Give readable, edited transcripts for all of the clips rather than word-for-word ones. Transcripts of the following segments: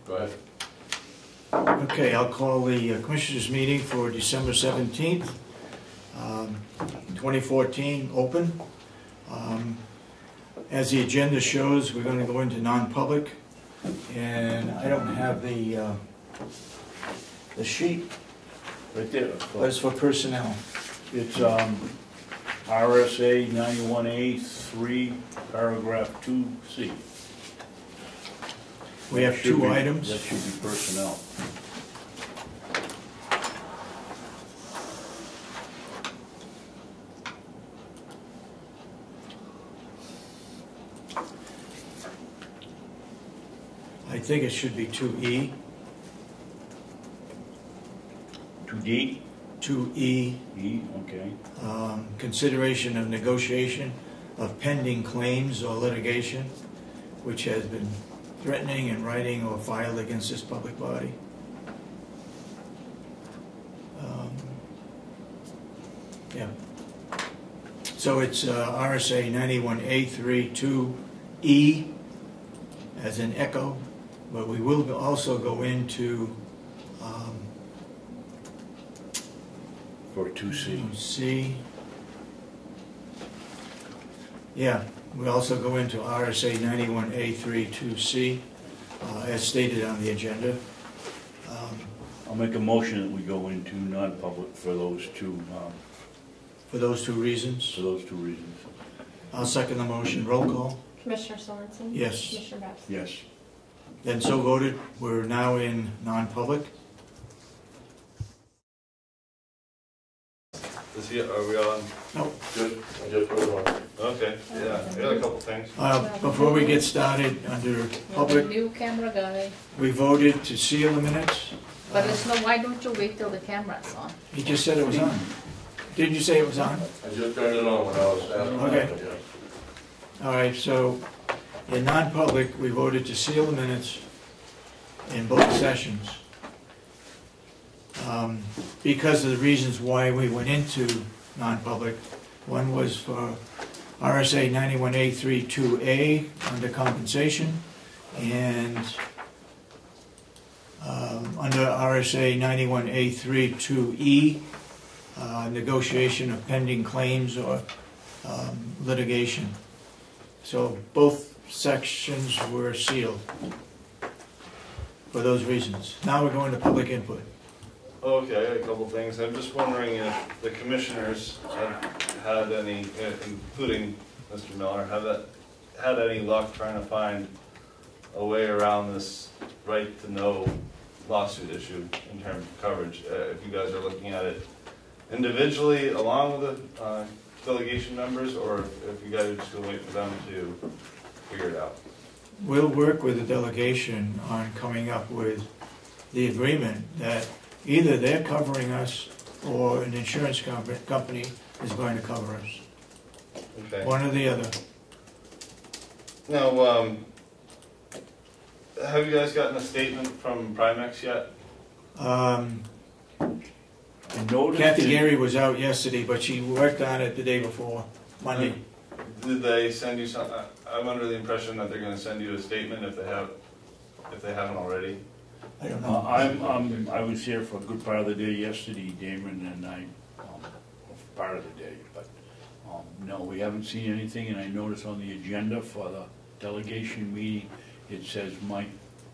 Go ahead. Okay, I'll call the Commissioners meeting for December 17th, 2014 open. As the agenda shows, we're going to go into non-public, and I don't have the sheet. Right there. But it's for personnel. It's RSA 91A3, paragraph 2C. We have two items. That should be personnel. I think it should be 2E. 2D? 2E. E, okay. Consideration of negotiation of pending claims or litigation which has been threatening in writing or filed against this public body. Yeah. So it's RSA 91A32E as in echo, but we will also go into For 2C. C. Yeah, we also go into RSA 91A32C as stated on the agenda. I'll make a motion that we go into non-public for those two. For those two reasons? For those two reasons. I'll second the motion. Roll call. Commissioner Sorensen? Yes. Commissioner Babson? Yes. Then so voted. We're now in non-public. Are we on? Nope. Just put it on. Okay, yeah, I got a couple things. Before we get started, under public, New camera guy. we voted to seal the minutes. But it's no, why don't you wait till the camera's on? He just said it was on. Didn't you say it was on? I just turned it on when I was asking. Okay. All right, so in non-public, we voted to seal the minutes in both sessions. Because of the reasons why we went into non-public. One was for RSA 91A32A under compensation, and under RSA 91A32E, negotiation of pending claims or litigation. So both sections were sealed for those reasons. Now we're going to public input. Okay, I got a couple things. I'm just wondering if the commissioners have had any, including Mr. Miller, have had any luck trying to find a way around this right to know lawsuit issue in terms of coverage. If you guys are looking at it individually along with the delegation members, or if you guys are just going to wait for them to figure it out. We'll work with the delegation on coming up with the agreement that either they're covering us or an insurance company is going to cover us. Okay. One or the other. Now, have you guys gotten a statement from Primex yet? Kathy Gary was out yesterday, but she worked on it the day before, Monday. Did they send you some? I'm under the impression that they're going to send you a statement if they haven't already. I don't know. I was here for a good part of the day yesterday, Damon, and part of the day, but no, we haven't seen anything, and I noticed on the agenda for the delegation meeting, it says Mike,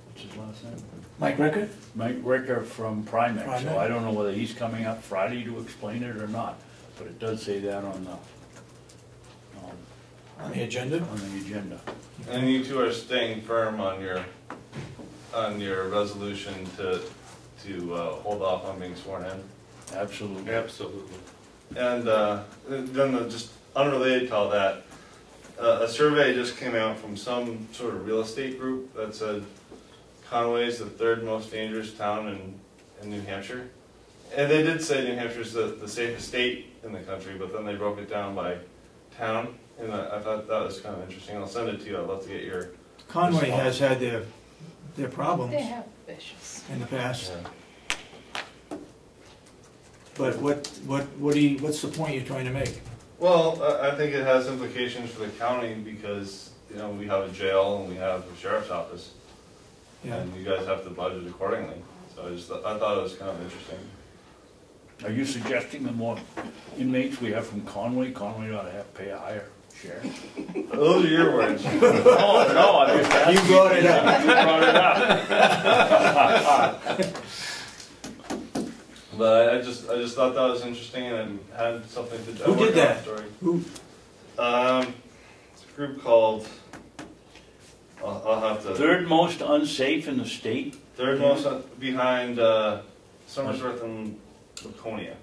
what's his last name? Mike Ricker? Mike Ricker from Primex, so I don't know whether he's coming up Friday to explain it or not, but it does say that on the agenda? On the agenda. And you two are staying firm on your resolution to hold off on being sworn in? Absolutely. Absolutely. And then just unrelated to all that, a survey just came out from some sort of real estate group that said Conway is the third most dangerous town in New Hampshire. And they did say New Hampshire is the safest state in the country, but then they broke it down by town. And I thought that was kind of interesting. I'll send it to you. I'd love to get your Conway response. has had their problems They have vicious in the past. Yeah. But what's the point you're trying to make? Well, I think it has implications for the county because, you know, we have a jail and we have a sheriff's office. Yeah. and you guys have to budget accordingly. So I thought it was kind of interesting. Are you suggesting the more inmates we have from Conway ought to have to pay a higher share? Those are your words. Oh, no, I just asked. You brought it up. You brought it up. But I just thought that was interesting and it had something to do. Who did that? Who? It's a group called. I'll have to. Third most unsafe in the state? Third most behind Somersworth and Laconia.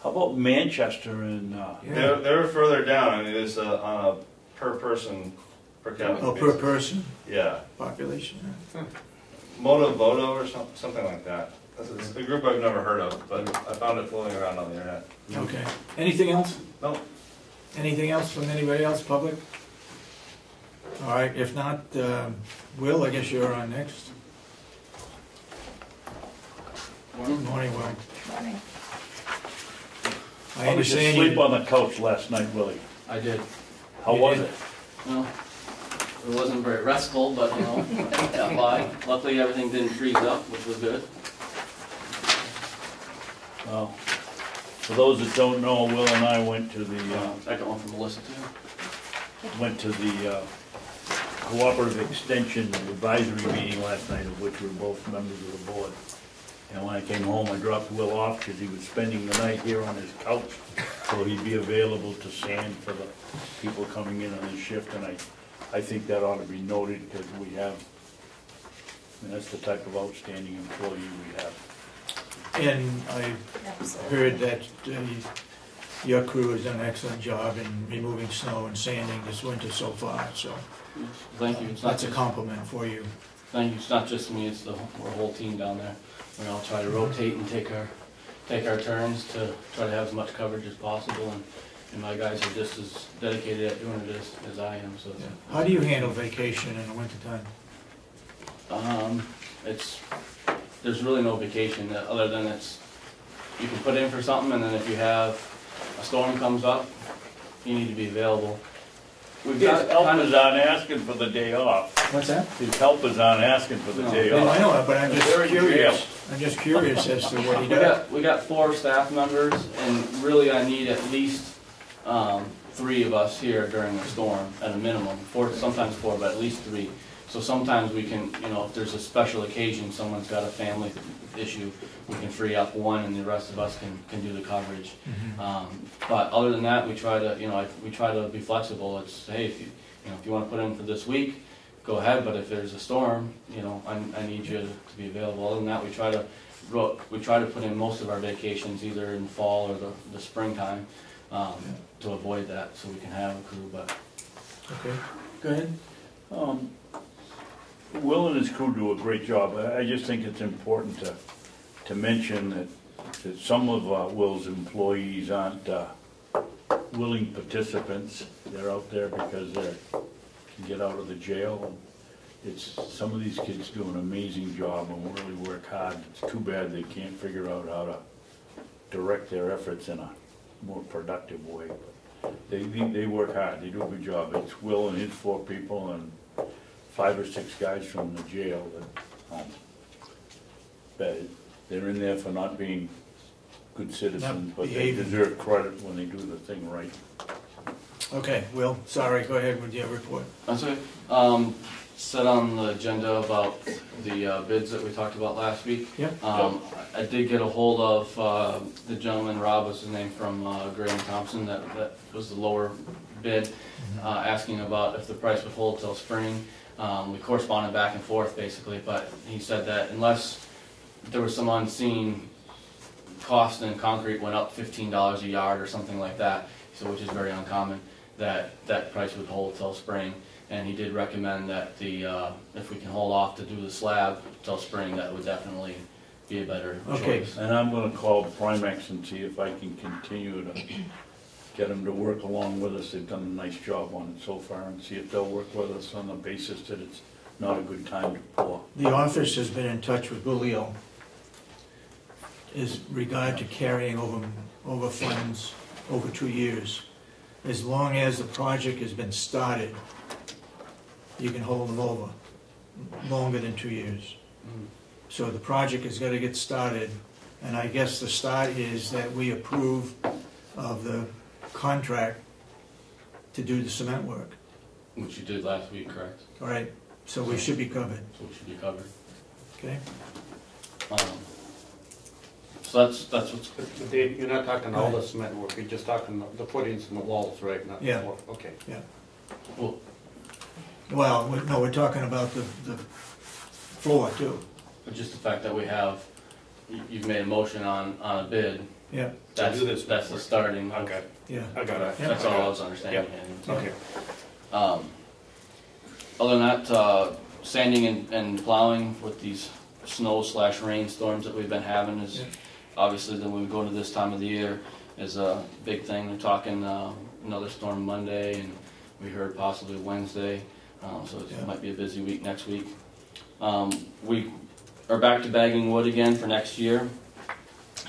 How about Manchester and, Yeah. They were further down, and it is on a per person per capita. Oh, per basis. person Yeah. population. Yeah. Moto or something like that. It's a group I've never heard of, but I found it floating around on the internet. Okay. Anything else? No. Anything else from anybody else, public? All right, if not, Will, I guess you're on next. Good morning, Will. Morning. I how did you understand sleep on the couch last night, Willie? I did. How You was did? it? Well, it wasn't very restful, but you know, got by. Luckily, everything didn't freeze up, which was good. Well, for those that don't know, Will and I went to the, Second one from Melissa too. Cooperative Extension Advisory meeting last night, of which we were both members of the board. And when I came home, I dropped Will off because he was spending the night here on his couch, so he'd be available to sand for the people coming in on his shift. And I think that ought to be noted because we have, I mean, that's the type of outstanding employee we have. And I Absolutely. heard that your crew has done an excellent job in removing snow and sanding this winter so far, so Thank you. It's not that's a just, compliment for you. thank you. It's not just me. It's the we're a whole team down there. We all try to rotate and take our turns to try to have as much coverage as possible. And my guys are just as dedicated at doing it as I am. So it's, How do you handle vacation in the wintertime? there's really no vacation other than you can put in for something, and then if you have a storm comes up, you need to be available. We've His got helpers aren't asking for the day off. What's that? His helpers aren't asking for the No. day No, I off. know it, but I'm just They're in curious. jail. I'm just curious as to what he does. we got 4 staff members, and really I need at least 3 of us here during a storm at a minimum. 4, sometimes 4, but at least 3. So sometimes we can, you know, if there's a special occasion, someone's got a family issue, we can free up 1 and the rest of us can do the coverage. But other than that, we try to, you know, we try to be flexible. It's, hey, if you want to put in for this week, go ahead, but if there's a storm, you know, I need you to be available. Other than that, we try to put in most of our vacations either in fall or the springtime to avoid that, so we can have a crew. But Okay, go ahead. Will and his crew do a great job. I just think it's important to mention that some of Will's employees aren't willing participants. They're out there because they can get out of the jail. Some of these kids do an amazing job and really work hard. It's too bad they can't figure out how to direct their efforts in a more productive way. But they work hard. They do a good job. It's Will and his 4 people and 5 or 6 guys from the jail that they're in there for not being good citizens, Not but they behaving. deserve credit when they do the thing right. Okay, Will, sorry, go ahead with your report. that's okay. Set on the agenda about the bids that we talked about last week. Yep. I did get a hold of the gentleman, Rob was his name, from Gray and Thompson, that was the lower bid, asking about if the price would hold till spring. We corresponded back and forth basically, but he said that unless there was some unseen cost and concrete went up $15 a yard or something like that, so which is very uncommon, that price would hold till spring. And he did recommend that if we can hold off to do the slab till spring, that would definitely be a better choice. And I'm gonna call Primex and see if I can continue to get them to work along with us. They've done a nice job on it so far, and see if they'll work with us on the basis that it's not a good time to pour. The office has been in touch with Bulio as regard to carrying over funds over 2 years. As long as the project has been started, you can hold them over. longer than 2 years. Mm. So the project has got to get started, and I guess the start is that we approve of the contract to do the cement work. Which you did last week, correct? All right, so we should be covered, So we should be covered. okay? So that's what's, But Dave, you're not talking all the cement work, you're just talking the footings and the walls, right? Not the Yeah. floor. Okay. well, Well, no, we're talking about the floor too. but just the fact that we have, you've made a motion on a bid, Yeah, that's, do this that's the work. starting. of- Okay, yeah. I got it. That's all I was understanding. Yeah. Okay. Other than that, sanding and plowing with these snow/rain storms that we've been having is, Yeah. obviously, then when we go into this time of the year, is a big thing. They're talking another storm Monday, and we heard possibly Wednesday, so it Yeah. might be a busy week next week. We are back to bagging wood again for next year,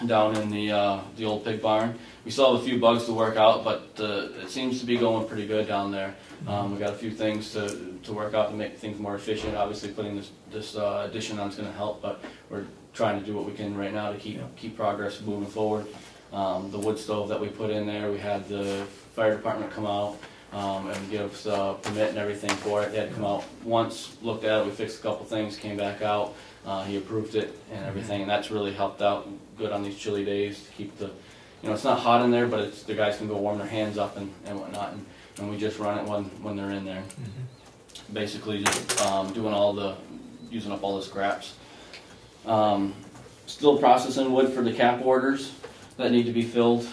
down in the old pig barn. We still have a few bugs to work out, but it seems to be going pretty good down there. We got a few things to work out to make things more efficient. Obviously, putting this addition on is going to help, but we're trying to do what we can right now to keep progress moving forward. The wood stove that we put in there, we had the fire department come out and give us a permit and everything for it. They had to come out once, looked at it, we fixed a couple things, came back out. He approved it and everything, and that's really helped out good on these chilly days to keep the, it's not hot in there, but it's, the guys can go warm their hands up and whatnot, and we just run it when they're in there. Basically just using up all the scraps. Still processing wood for the cap orders that need to be filled.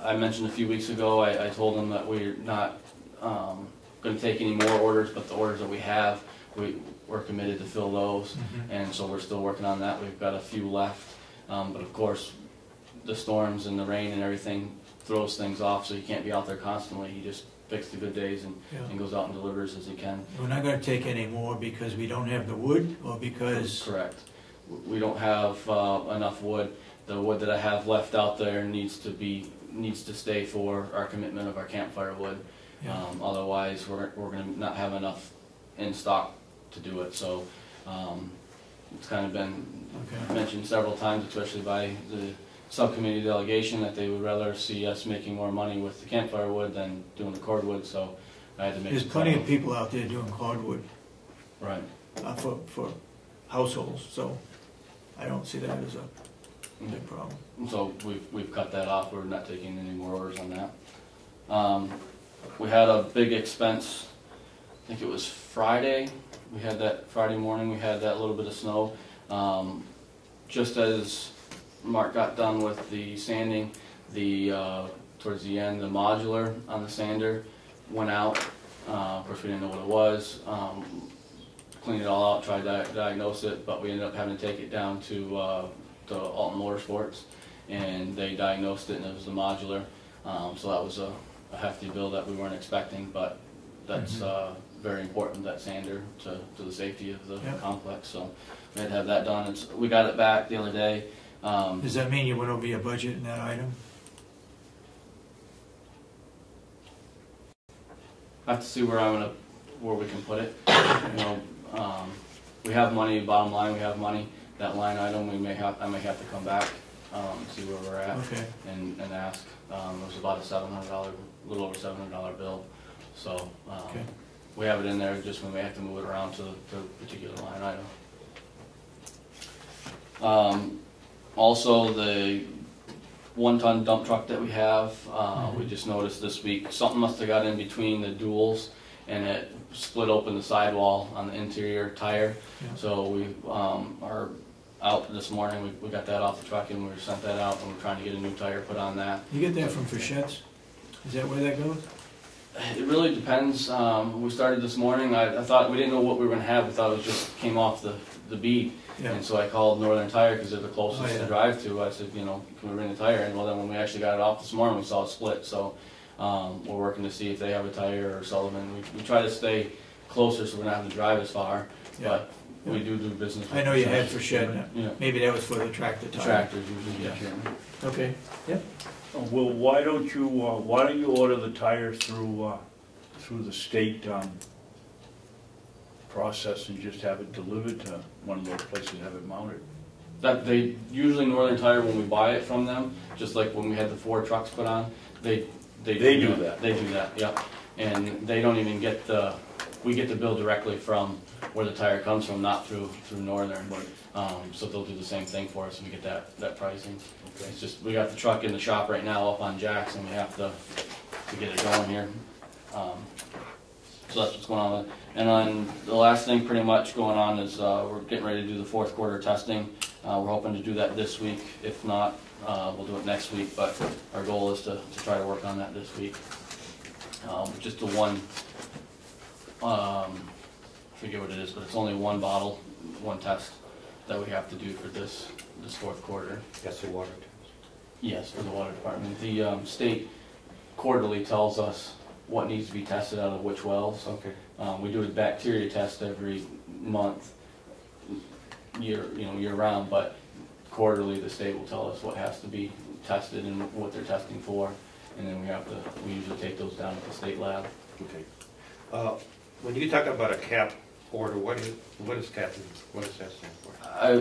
I mentioned a few weeks ago, I told them that we're not going to take any more orders, but the orders that we have, we're committed to fill those, and so we're still working on that. We've got a few left, but of course, the storms and the rain and everything throws things off, so you can't be out there constantly. He just picks the good days and goes out and delivers as he can. We're not gonna take any more because we don't have the wood, or because? Correct. We don't have enough wood. The wood that I have left out there needs to stay for our commitment of our campfire wood. Yeah. Otherwise, we're going to not have enough in stock to do it. So it's kind of been mentioned several times, especially by the subcommittee delegation, that they would rather see us making more money with the campfire wood than doing the cordwood. So I had to make. There's plenty of people out there doing cordwood. Right. For households, so I don't see that as a big problem. So we've cut that off. We're not taking any more orders on that. We had a big expense. I think it was Friday. We had that Friday morning. We had that little bit of snow. Just as Mark got done with the sanding, towards the end, the modular on the sander went out. Of course, we didn't know what it was. Cleaned it all out, tried to diagnose it, but we ended up having to take it down to Alton Motorsports, and they diagnosed it, and it was the modular. So that was a hefty bill that we weren't expecting, but that's very important, that sander, to the safety of the complex. So we had to have that done. We got it back the other day. Does that mean you went over your budget in that item? I have to see where we can put it. We have money. Bottom line, we have money. That line item, I may have to come back, see where we're at, and ask. It was about a little over $700 bill. So we have it in there. Just when we have to move it around to the particular line item. Also, the 1-ton dump truck that we have, we just noticed this week something must have got in between the duals, and it split open the sidewall on the interior tire. So we are out this morning. We got that off the truck and we sent that out, and we're trying to get a new tire put on that. You get that from Frichette's? Is that where that goes? It really depends. We started this morning. I thought we didn't know what we were going to have. We thought it just came off the bead. And so I called Northern Tire because they're the closest to drive to. I said, can we bring the tire in? Well, then when we actually got it off this morning, we saw it split. So we're working to see if they have a tire or Sullivan. We try to stay closer so we're not having to drive as far. But we do business with I know you had Frichette. Maybe that was for the tractor tire. Tractors usually. Okay. Yep. Well, why don't you order the tires through the state process and just have it delivered to one of those places, have it mounted? That they, usually Northern Tire, when we buy it from them, just like when we had the 4 trucks put on, they They do that. They do that, yep. And they don't even get we get the bill directly from where the tire comes from, not through Northern. So they'll do the same thing for us, and we get that pricing. Okay. It's just, we got the truck in the shop right now up on Jackson, we have to get it going here. So that's what's going on. And then the last thing pretty much going on is we're getting ready to do the 4th quarter testing. We're hoping to do that this week. If not, we'll do it next week, but our goal is to try to work on that this week. Just the one, I forget what it is, but it's only 1 bottle, 1 test that we have to do for this 4th quarter. That's the water test. Yes, for the water department. The state quarterly tells us what needs to be tested out of which wells. Okay. We do a bacteria test every month, year round, but quarterly the state will tell us what has to be tested and what they're testing for, and then we usually take those down at the state lab. Okay. When you talk about a cap order, what is cap? What does that stand for?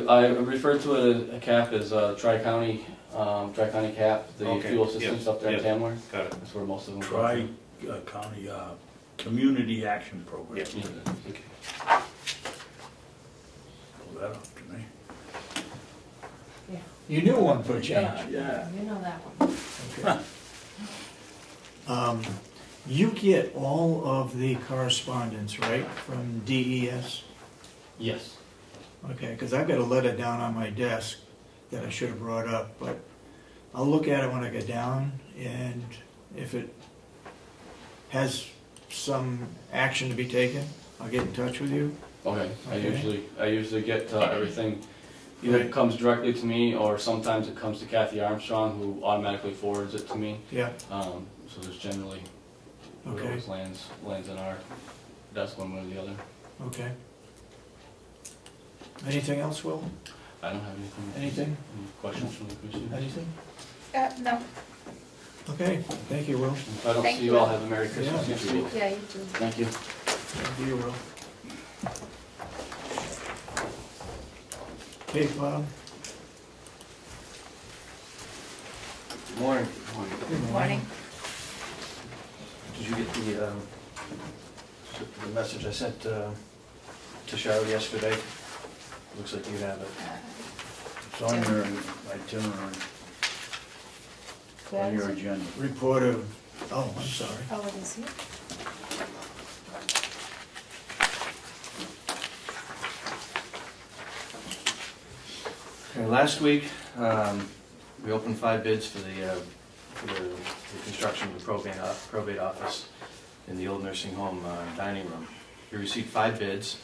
I refer to it as a cap as Tri-County cap, the Okay, fuel assistance yeah, up there in yeah. Tamworth. Got it. That's where most of them go. Tri-County Community Action Program. Yeah. Okay. Pull that up to me. You knew one for a change. Yeah. You know that one. Okay. You get all of the correspondence, right, from DES? Yes. Okay, because I've got a letter down on my desk that I should have brought up, but I'll look at it when I get down, and if it has some action to be taken, I'll get in touch with you. Okay. Okay. I usually get everything. Either it comes directly to me, or sometimes it comes to Kathy Armstrong, who automatically forwards it to me. Yeah, So there's generally it okay, always lands in our desk one way or the other. okay. Anything else, Will? I don't have anything. Anything? Any questions from the commission? Anything? No. Okay, thank you, Will. If I don't Thank see you you. all, have a Merry Christmas Yeah. next week. Yeah, you too. Thank you. Thank you, Will. Okay, Bob? Good morning. Good Morning. Did you get the message I sent to Cheryl yesterday? Looks like you have it. It's on your itinerary, on your agenda. Report of, oh, I'm sorry. Oh, it is here? Okay, last week, we opened 5 bids for the construction of the probate office in the old nursing home dining room. We received 5 bids,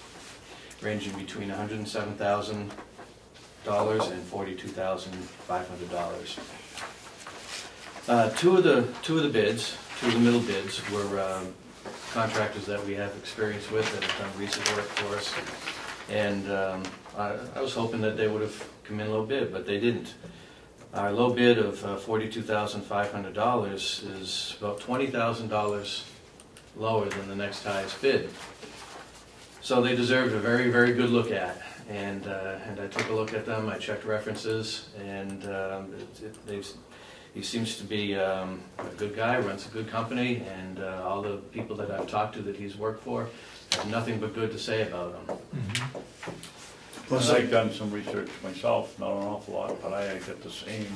ranging between $107,000 and $42,500. Two of the bids, 2 of the middle bids, were contractors that we have experience with that have done recent work for us, and I was hoping that they would have come in low bid, but they didn't. Our low bid of $42,500 is about $20,000 lower than the next highest bid. So they deserved a very, very good look at, and I took a look at them. I checked references, and he seems to be a good guy, runs a good company, and all the people that I've talked to that he's worked for have nothing but good to say about him. Mhm. Plus, I've done some research myself, not an awful lot, but I got the same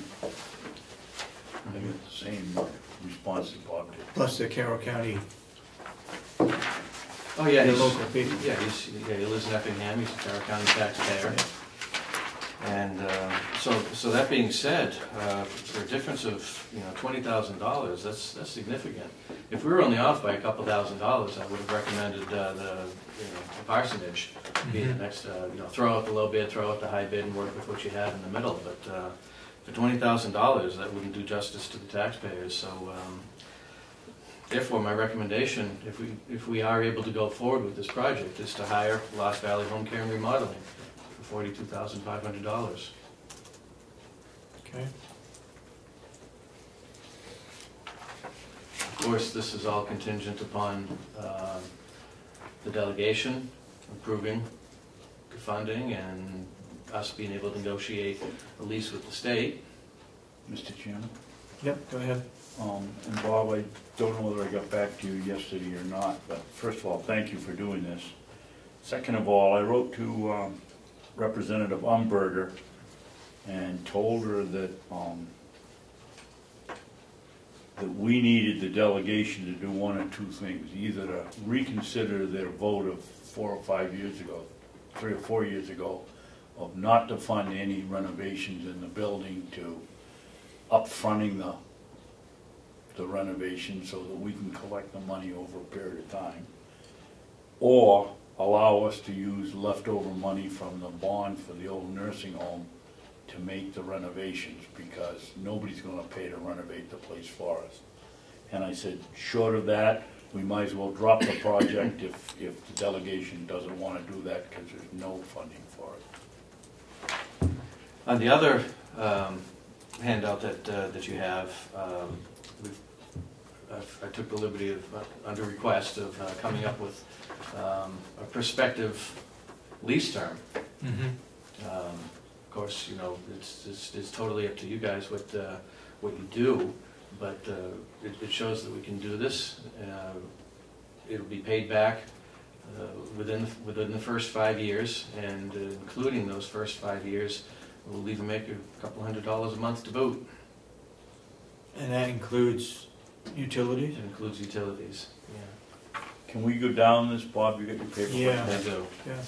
response that Bob did. Plus the Carroll County, Oh yeah, the he's local people. he lives in Effingham. He's a Carroll County taxpayer. And so that being said, for a difference of $20,000, that's significant. If we were only off by a couple $1,000, I would have recommended the parsonage be the next. Throw out the low bid, throw out the high bid, and work with what you have in the middle. But for $20,000, that wouldn't do justice to the taxpayers. So therefore, my recommendation, if we are able to go forward with this project, is to hire Lost Valley Home Care and Remodeling for $42,500. Okay. Of course, this is all contingent upon the delegation approving the funding and us being able to negotiate a lease with the state. Mr. Chairman? Yep, go ahead. And Bob, I don't know whether I got back to you yesterday or not, but first of all, thank you for doing this. Second of all, I wrote to Representative Umberger and told her that that we needed the delegation to do one of two things: either to reconsider their vote of 4 or 5 years ago, 3 or 4 years ago, of not to fund any renovations in the building, to upfronting the renovation so that we can collect the money over a period of time, or allow us to use leftover money from the bond for the old nursing home to make the renovations, because nobody's gonna pay to renovate the place for us. And I said, short of that, we might as well drop the project if the delegation doesn't wanna do that, because there's no funding for it. On the other handout that you have, I took the liberty of, under request, of coming up with a prospective lease term. Of course, you know, it's totally up to you guys what you do, but it shows that we can do this. It'll be paid back within the first 5 years, and including those first 5 years, we'll even make a couple $100 a month to boot. And that includes utilities? It includes utilities. Yeah. Can we go down this, Bob? You got your paper? Yeah. I do. Yeah.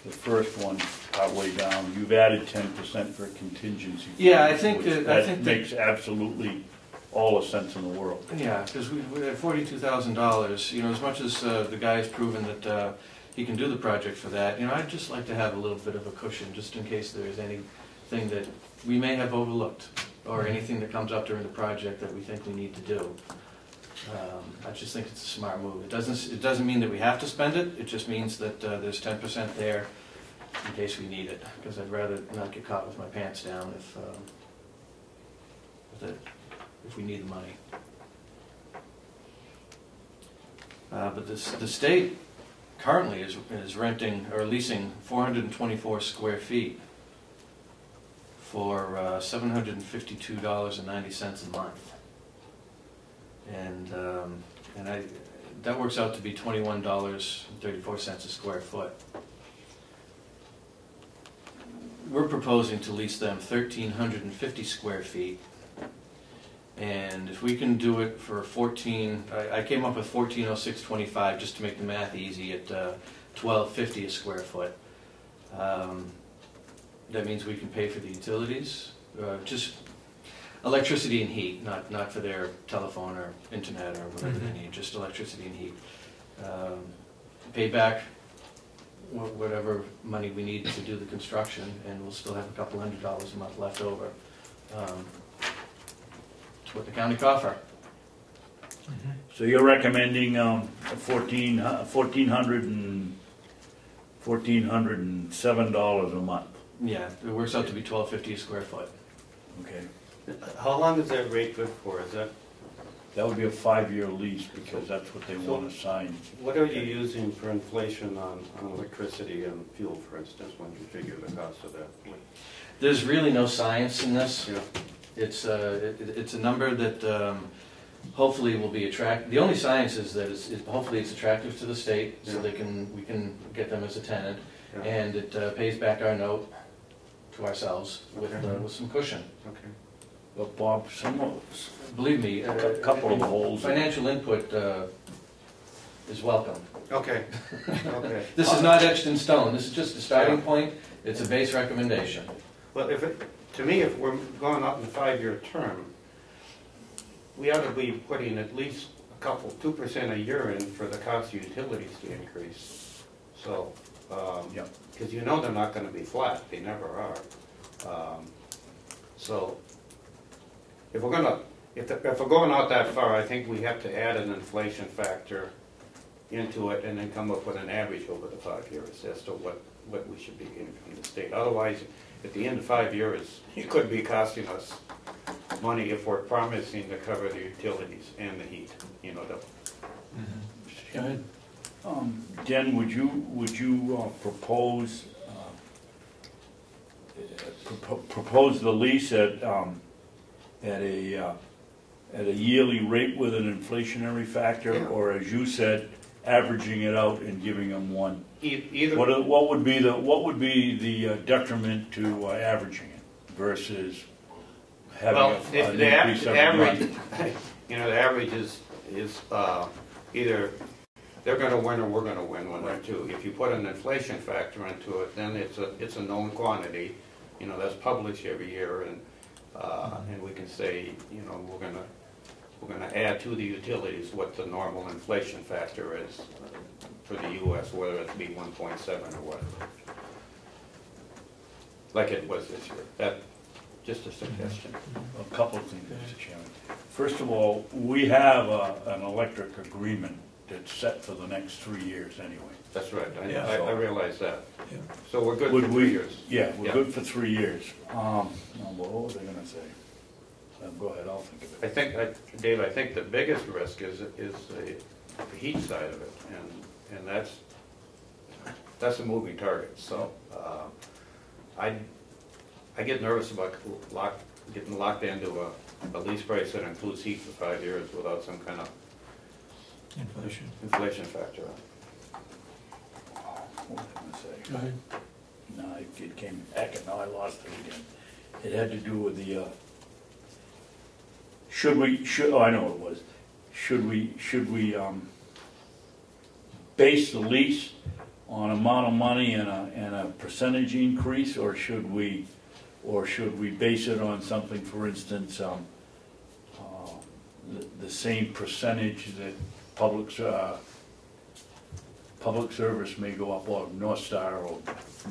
The first one, partway down, you've added 10% for contingency. Yeah, I think which that makes absolutely all the sense in the world. Yeah, because we had $42,000. You know, as much as the guy's proven that he can do the project for that, you know, I'd just like to have a little bit of a cushion, just in case there is anything that we may have overlooked, or anything that comes up during the project that we think we need to do. I just think it's a smart move. It doesn't mean that we have to spend it. It just means that there's 10% there in case we need it. Because I'd rather not get caught with my pants down if we need the money. But the state currently is renting or leasing 424 square feet for $752.90 a month. And that works out to be $21.34 a square foot. We're proposing to lease them 1,350 square feet, and if we can do it for I came up with $1406.25 just to make the math easy at $12.50 a square foot. That means we can pay for the utilities, just electricity and heat, not for their telephone or internet or whatever they need, just electricity and heat. Pay back whatever money we need to do the construction, and we'll still have a couple $100 a month left over. It's what the county can offer. So you're recommending $1,407 a month? Yeah, it works out to be $12.50 a square foot. Okay. How long is that rate good for? Is that, That would be a 5-year lease, because that's what they want to sign. what are you using for inflation on electricity and fuel, for instance, when you figure the cost of that? There's really no science in this. Yeah. It's a number that hopefully will be attractive. The only science is that hopefully it's attractive to the state, so we can get them as a tenant, and it pays back our note to ourselves with some cushion. Okay. But Bob, Believe me, a couple of holes. Financial input is welcome. Okay. Okay. This is not etched in stone. This is just a starting point. It's a base recommendation. Well, to me, if we're going out in a 5-year term, we ought to be putting at least 2% a year in for the cost of utilities to increase. So, because you know they're not going to be flat, they never are. So, if we're going out that far, I think we have to add an inflation factor into it, and then come up with an average over the 5 years as to what we should be getting from the state. Otherwise, at the end of 5 years, it could be costing us money if we're promising to cover the utilities and the heat. You know, Go ahead. Den, would you propose the lease at a yearly rate with an inflationary factor, Yeah. or as you said, averaging it out and giving them one? Either. What would be the detriment to averaging it versus having Well, an the increase every average, month? you know, the average is either they're gonna win or we're gonna win one or two. If you put an inflation factor into it, then it's a known quantity, you know, that's published every year, and we can say, you know, we're gonna add to the utilities what the normal inflation factor is for the US, whether it be 1.7 or whatever. Like it was this year. That, just a suggestion. A couple of things, Mr. Chairman. First of all, we have an electric agreement that's set for the next 3 years anyway. That's right, Yeah. I realize that. Yeah. So we're good Would for we- 3 years. Yeah, we're Yeah. good for 3 years. What was I gonna say? Go ahead, I'll think of it. I think, Dave, I think the biggest risk is the heat side of it, and that's a moving target, so, I get nervous about getting locked into a lease price that includes heat for 5 years without some kind of inflation factor on it. What was I gonna say? Go ahead. No, it came back and now I lost it again. It had to do with the, I know what it was. Should we base the lease on amount of money and a percentage increase, or should we base it on something, for instance, the same percentage that public service may go up, or North Star, or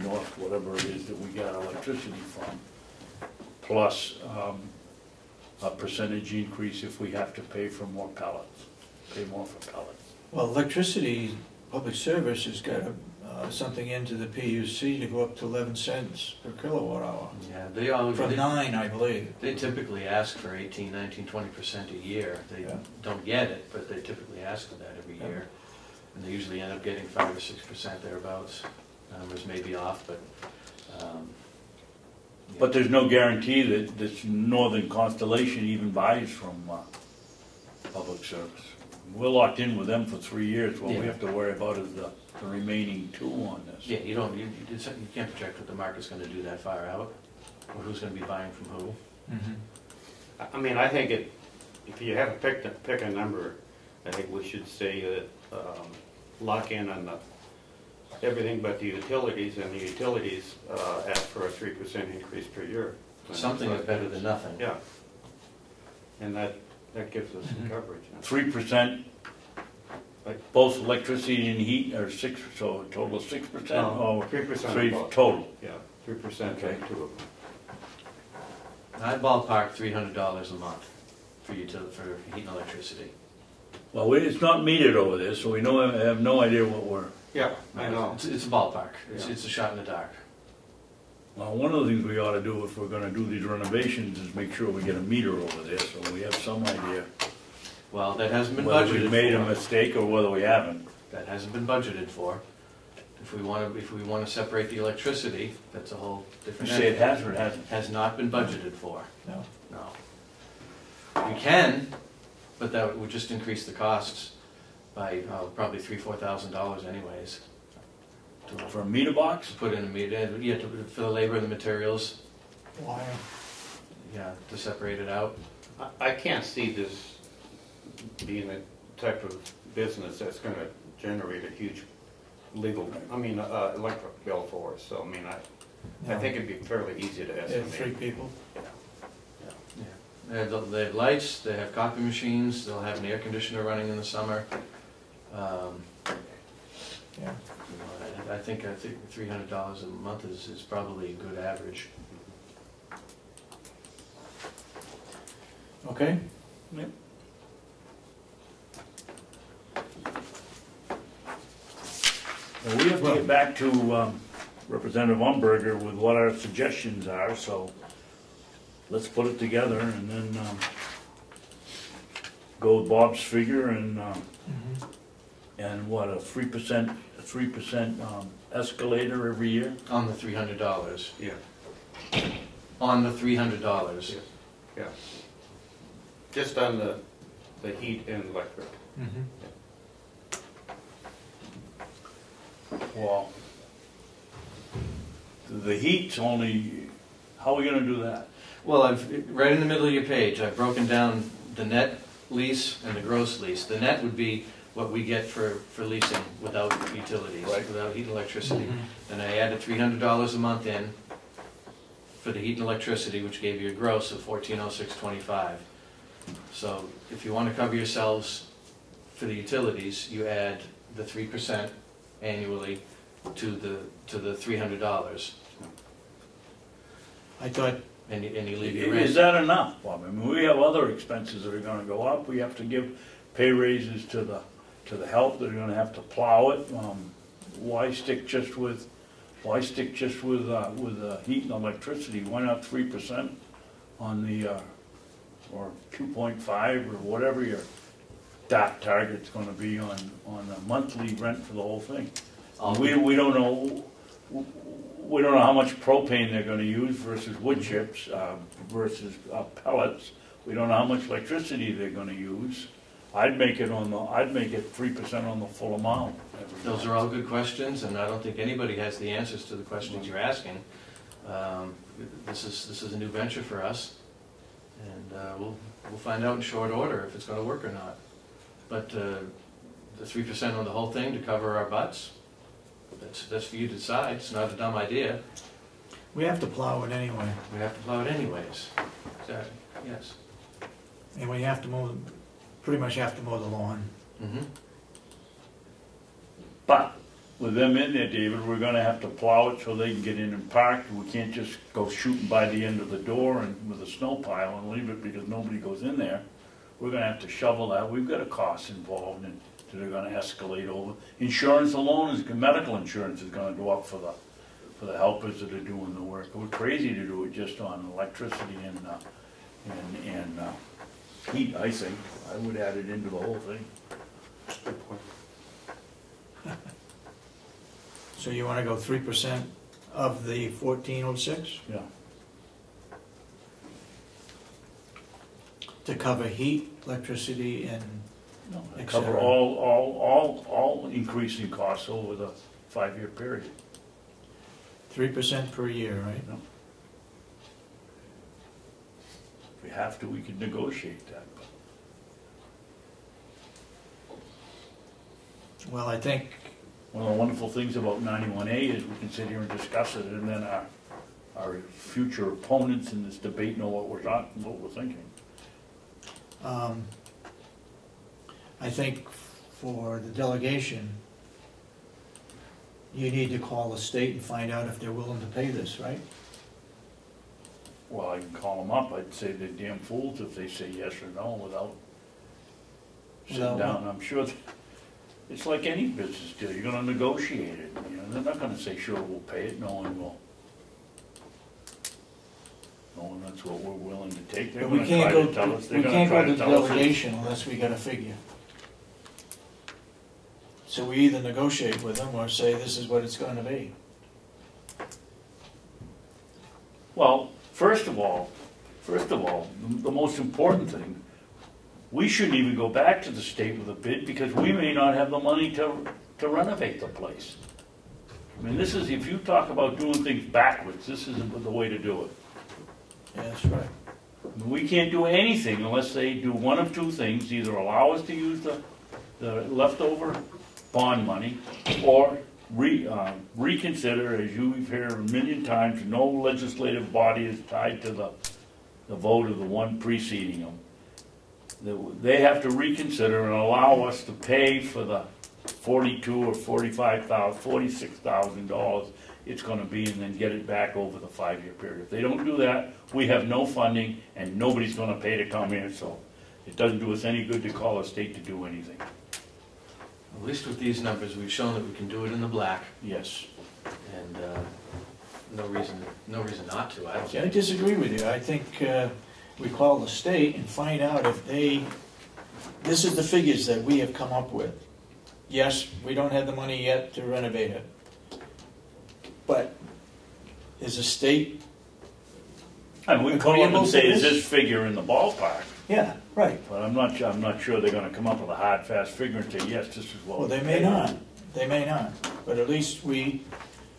North, whatever it is that we got electricity from, plus a percentage increase if we have to pay for more pellets, pay more for pellets. Well, electricity, public service has got something into the PUC to go up to 11 cents per kilowatt hour. Yeah, they all, From 9, I believe. they typically ask for 18, 19, 20% a year. They Yeah. don't get it, but they typically ask for that every year. And they usually end up getting 5 or 6% thereabouts. Numbers may be off, but, yeah. But there's no guarantee that this Northern Constellation even buys from public service. We're locked in with them for 3 years. What we Yeah. have to worry about is the remaining 2 on this. Yeah, you can't project what the market's gonna do that far out, or who's gonna be buying from who. Mm-hmm. I mean, I think if you have to pick a number, I think we should say that, lock in on everything but the utilities, and the utilities ask for a 3% increase per year. Something is better than nothing. Yeah. And that gives us some coverage. 3%, both electricity and heat are 6, so a total of 6%? No, or 3% 3 both. total? Yeah, 3% Okay. on 2 of them. I ballpark $300 a month for heat and electricity. Well, it's not metered over there, so we have no idea what we're... Yeah, I know. It's a ballpark. Yeah. It's a shot in the dark. Well, one of the things we ought to do if we're gonna do these renovations is make sure we get a meter over there, so we have some idea Well, that hasn't been whether budgeted we've made a for. mistake or whether we haven't. That hasn't been budgeted for. If we want to separate the electricity, that's a whole You different. say it has or it hasn't? Has not been budgeted for. No. No. We can, but that would just increase the costs by probably $3,000-4,000 anyways. For a meter box? Put in a meter, yeah, for the labor and the materials, Wire. yeah, to separate it out. I can't see this being a type of business that's gonna generate a huge electric bill for us, so, I mean, I think it'd be fairly easy to They have estimate. 3 people. They have lights, they have copy machines, they'll have an air conditioner running in the summer. Yeah. I think $300 a month is probably a good average. Okay? Yep. Well, we have to get back to Representative Umberger with what our suggestions are, so let's put it together and then go with Bob's figure and, Mhm. and what, a 3% escalator every year? On the $300. Yeah, On the $300. yeah. Just on the heat and electric. Mhm. Well, the heat's only, how are we gonna do that? Well, right in the middle of your page, I've broken down the net lease and the gross lease. The net would be what we get for leasing without utilities, Right. without heat and electricity. Mhm. Then I added $300 a month in for the heat and electricity, which gave you a gross of $1406.25. So if you want to cover yourselves for the utilities, you add the 3% annually to the $300, I thought, and you leave your rent. Is that enough, Bob? I mean, we have other expenses that are gonna go up. We have to give pay raises to the help. They're gonna have to plow it. Why stick just with heat and electricity? Why not 3% on the, or 2.5 or whatever your target's gonna be on the monthly rent for the whole thing? We don't know. We don't know how much propane they're gonna use versus wood chips, versus pellets. We don't know how much electricity they're gonna use. I'd make it 3% on the full amount. Those are all good questions, and I don't think anybody has the answers to the questions you're asking. This is a new venture for us, and we'll find out in short order if it's gonna work or not. But the 3% on the whole thing to cover our butts, that's for you to decide. It's not a dumb idea. we have to plow it anyway, We have to plow it anyways. Exactly, yes. and we have to pretty much have to mow the lawn. Mm-hmm. But with them in there, David, we're gonna have to plow it so they can get in and park. We can't just go shooting by the end of the door and with a snow pile and leave it because nobody goes in there. We're gonna have to shovel that. We've got a cost involved and that are gonna escalate over. Insurance alone medical insurance is gonna go up for the helpers that are doing the work. We're crazy to do it just on electricity and heat, I think. I would add it into the whole thing. Good point. So you wanna go 3% of the 1406 Yeah. to cover heat, electricity, and No, they et cover cetera. all increasing costs over the 5-year period. 3% per year, right? No. If we have to, we could negotiate that. Well, I think, One of the wonderful things about 91A is we can sit here and discuss it, and then our future opponents in this debate know what we're thinking. I think for the delegation, you need to call the state and find out if they're willing to pay this, right? Well, I can call them up. I'd say they're damn fools if they say yes or no without sitting Without down. I'm sure it's like any business deal. You're gonna negotiate it. You know, they're not gonna say, sure, we'll pay it, knowing that's what we're willing to take. They're But we gonna can't try go, to tell us, they're we gonna can't try go to to the tell us. delegation unless we got a figure. So we either negotiate with them or say this is what it's gonna be. Well, first of all, the most important thing, we shouldn't even go back to the state with a bid because we may not have the money to renovate the place. I mean, this is, if you talk about doing things backwards, this isn't the way to do it. Yeah, that's right. I mean, we can't do anything unless they do one of two things, either allow us to use the leftover bond money or reconsider, as you've heard a million times, no legislative body is tied to the vote of the one preceding them. They have to reconsider and allow us to pay for the $42,000 or $46,000 it's gonna be, and then get it back over the 5-year period. If they don't do that, we have no funding and nobody's gonna pay to come here, so it doesn't do us any good to call a state to do anything. At least with these numbers, we've shown that we can do it in the black, Yes. and no reason not to, I don't See, I think. disagree with you. I think we call the state and find out if they this is the figures that we have come up with. Yes, we don't have the money yet to renovate it. But is the state, And we call them agreeable and to say, is this? this figure in the ballpark? yeah, right. But I'm not sure they're gonna come up with a hard, fast figure and say, yes, this is what. Well, we they may paid. not, they may not. But at least we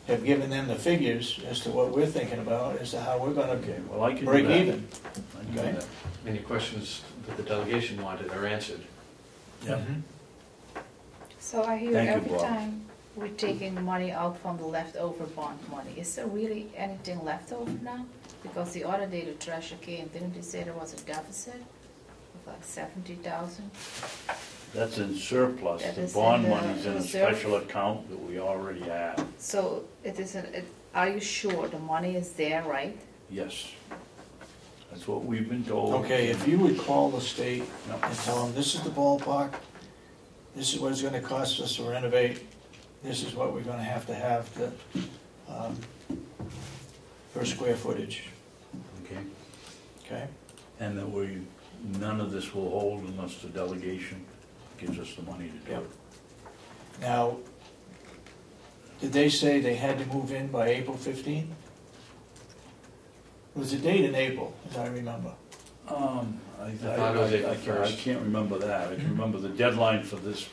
have given them the figures as to what we're thinking about, as to how we're gonna Okay, well, I can do break that. even. I can do Okay. that. Any questions that the delegation wanted are answered. Yeah. Mhm. So I hear Thank you, every Bob. time we're taking the money out from the leftover bond money. Is there really anything left over now? Because the other day the treasurer came, didn't they say there was a deficit of like 70,000? That's in surplus. That The is bond in the money's in a reserve. special account that we already have. So it isn't, are you sure the money is there, right? Yes. That's what we've been told. Okay, if you would call the state No. and tell them, this is the ballpark, this is what it's gonna cost us to renovate, this is what we're gonna have to, per square footage, Okay. okay? And that none of this will hold unless the delegation gives us the money to do Yep. it. Now, did they say they had to move in by April 15th? It was a date in April, as I remember. I thought it was April I 1st. can't remember that. I can remember the deadline for this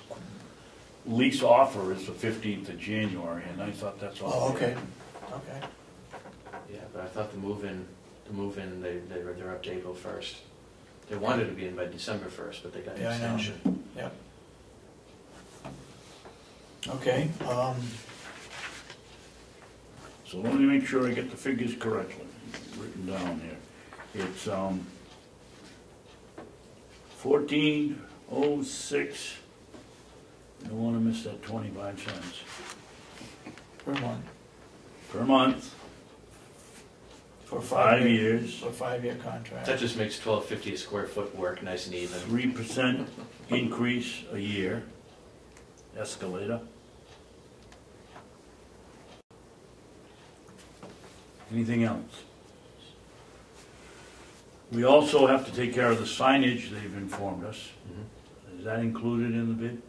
lease offer is the 15th of January, and I thought that's all. Oh, okay, okay. Yeah, but I thought the move-in, they're up to April 1st. They wanted to be in by December 1st, but they got an Yeah, I know. extension. Yep. Okay, So let me make sure I get the figures correctly, written down here. It's 1406, don't wanna miss that 25 cents per month, per month, for 5 5 years. years, For a 5-year contract. That just makes $12.50 a square foot work nice and even. 3% increase a year, escalator. Anything else? We also have to take care of the signage, they've informed us. Mhm. Is that included in the bid?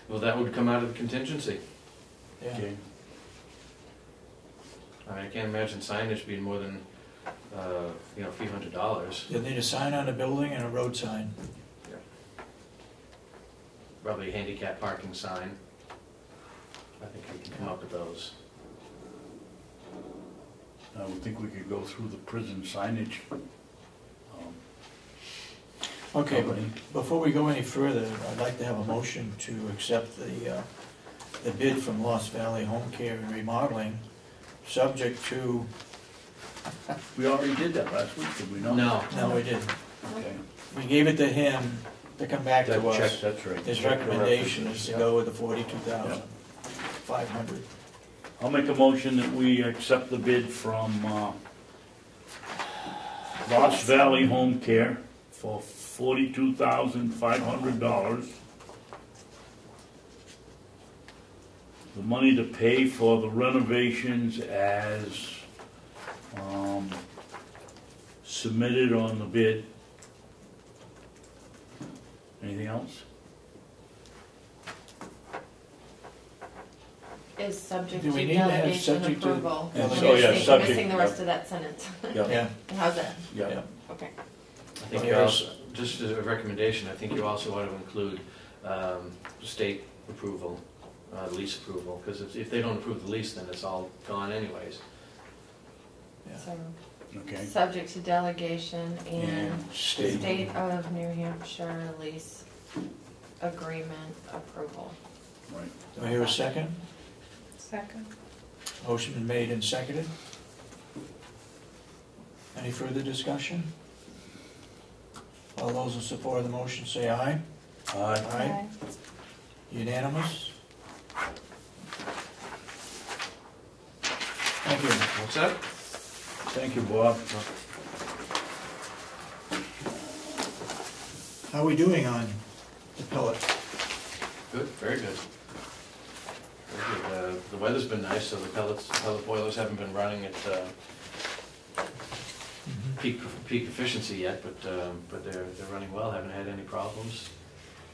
Well, that would come out of the contingency. Yeah. Okay. I mean, I can't imagine signage being more than, a few $100s. You'll need a sign on the building and a road sign. Probably a handicap parking sign. I think we can come up with those. I would think we could go through the prison signage. Okay, but company. before we go any further, I'd like to have a motion to accept the bid from Lost Valley Home Care and Remodeling, subject to, We already did that last week, did we not? No. no, we didn't. Okay. We gave it to him to come back That to check, us. that's right. His Check the recommendation is references, to go with the 42,500. I'll make a motion that we accept the bid from Lost Valley Home Care for $42,500. The money to pay for the renovations as submitted on the bid. Anything else? Is subject Do to we need to have delegation subject to approval. delegation? Oh, yeah, You're subject, missing the rest yeah. of that sentence. Yeah, How's that? Yeah. Okay. I think you also, just as a recommendation, I think you also ought to include state approval, lease approval, because if they don't approve the lease, then it's all gone anyways. So, Okay. subject to delegation and state. State of New Hampshire lease agreement approval. Right. Do I hear a second? Second. Motion been made and seconded. Any further discussion? All those in support of the motion say aye. Aye. Aye. Unanimous? Thank you. What's that? Thank you, Bob. How are we doing on the pellets? Good, very good. Very good. The weather's been nice, so the pellet boilers haven't been running at peak efficiency yet, but they're running well, haven't had any problems.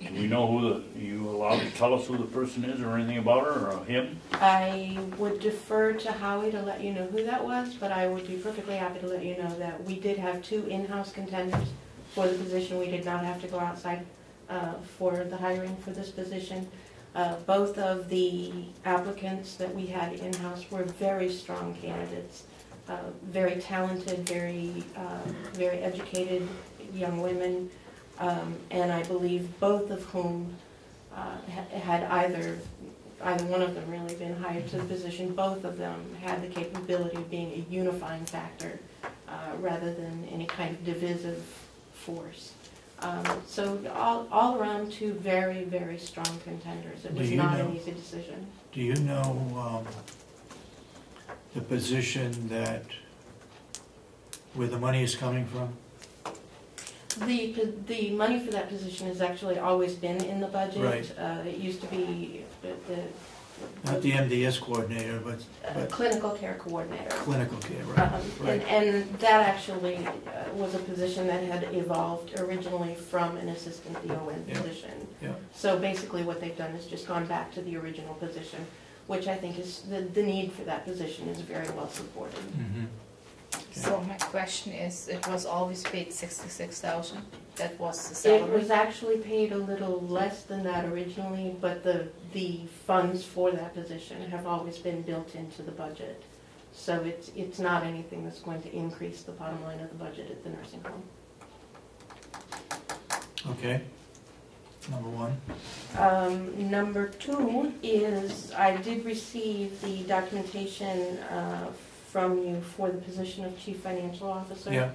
Do we know who are you allowed to tell us who the person is or anything about her or him? I would defer to Howie to let you know who that was, but I would be perfectly happy to let you know that we did have 2 in-house contenders for the position. We did not have to go outside for the hiring for this position. Both of the applicants that we had in-house were very strong candidates, very talented, very educated young women, and I believe both of whom had either one of them really been hired to the position. Both of them had the capability of being a unifying factor rather than any kind of divisive force. So all around 2 very, very strong contenders. It was not an easy decision. Do you know the position that, where the money is coming from? The money for that position has actually always been in the budget. Right. It used to be Not the MDS coordinator, but clinical care coordinator. clinical care, right? Right. And that actually was a position that had evolved originally from an assistant DON position. Yeah. So basically what they've done is just gone back to the original position, which I think is, the need for that position is very well supported. Mhm. So my question is, it was always paid 66,000? That was the It salary? was actually paid a little less than that originally, but the funds for that position have always been built into the budget. So it's not anything that's going to increase the bottom line of the budget at the nursing home. Okay. Number 1. Number 2 is I did receive the documentation from you for the position of Chief Financial Officer. Yeah.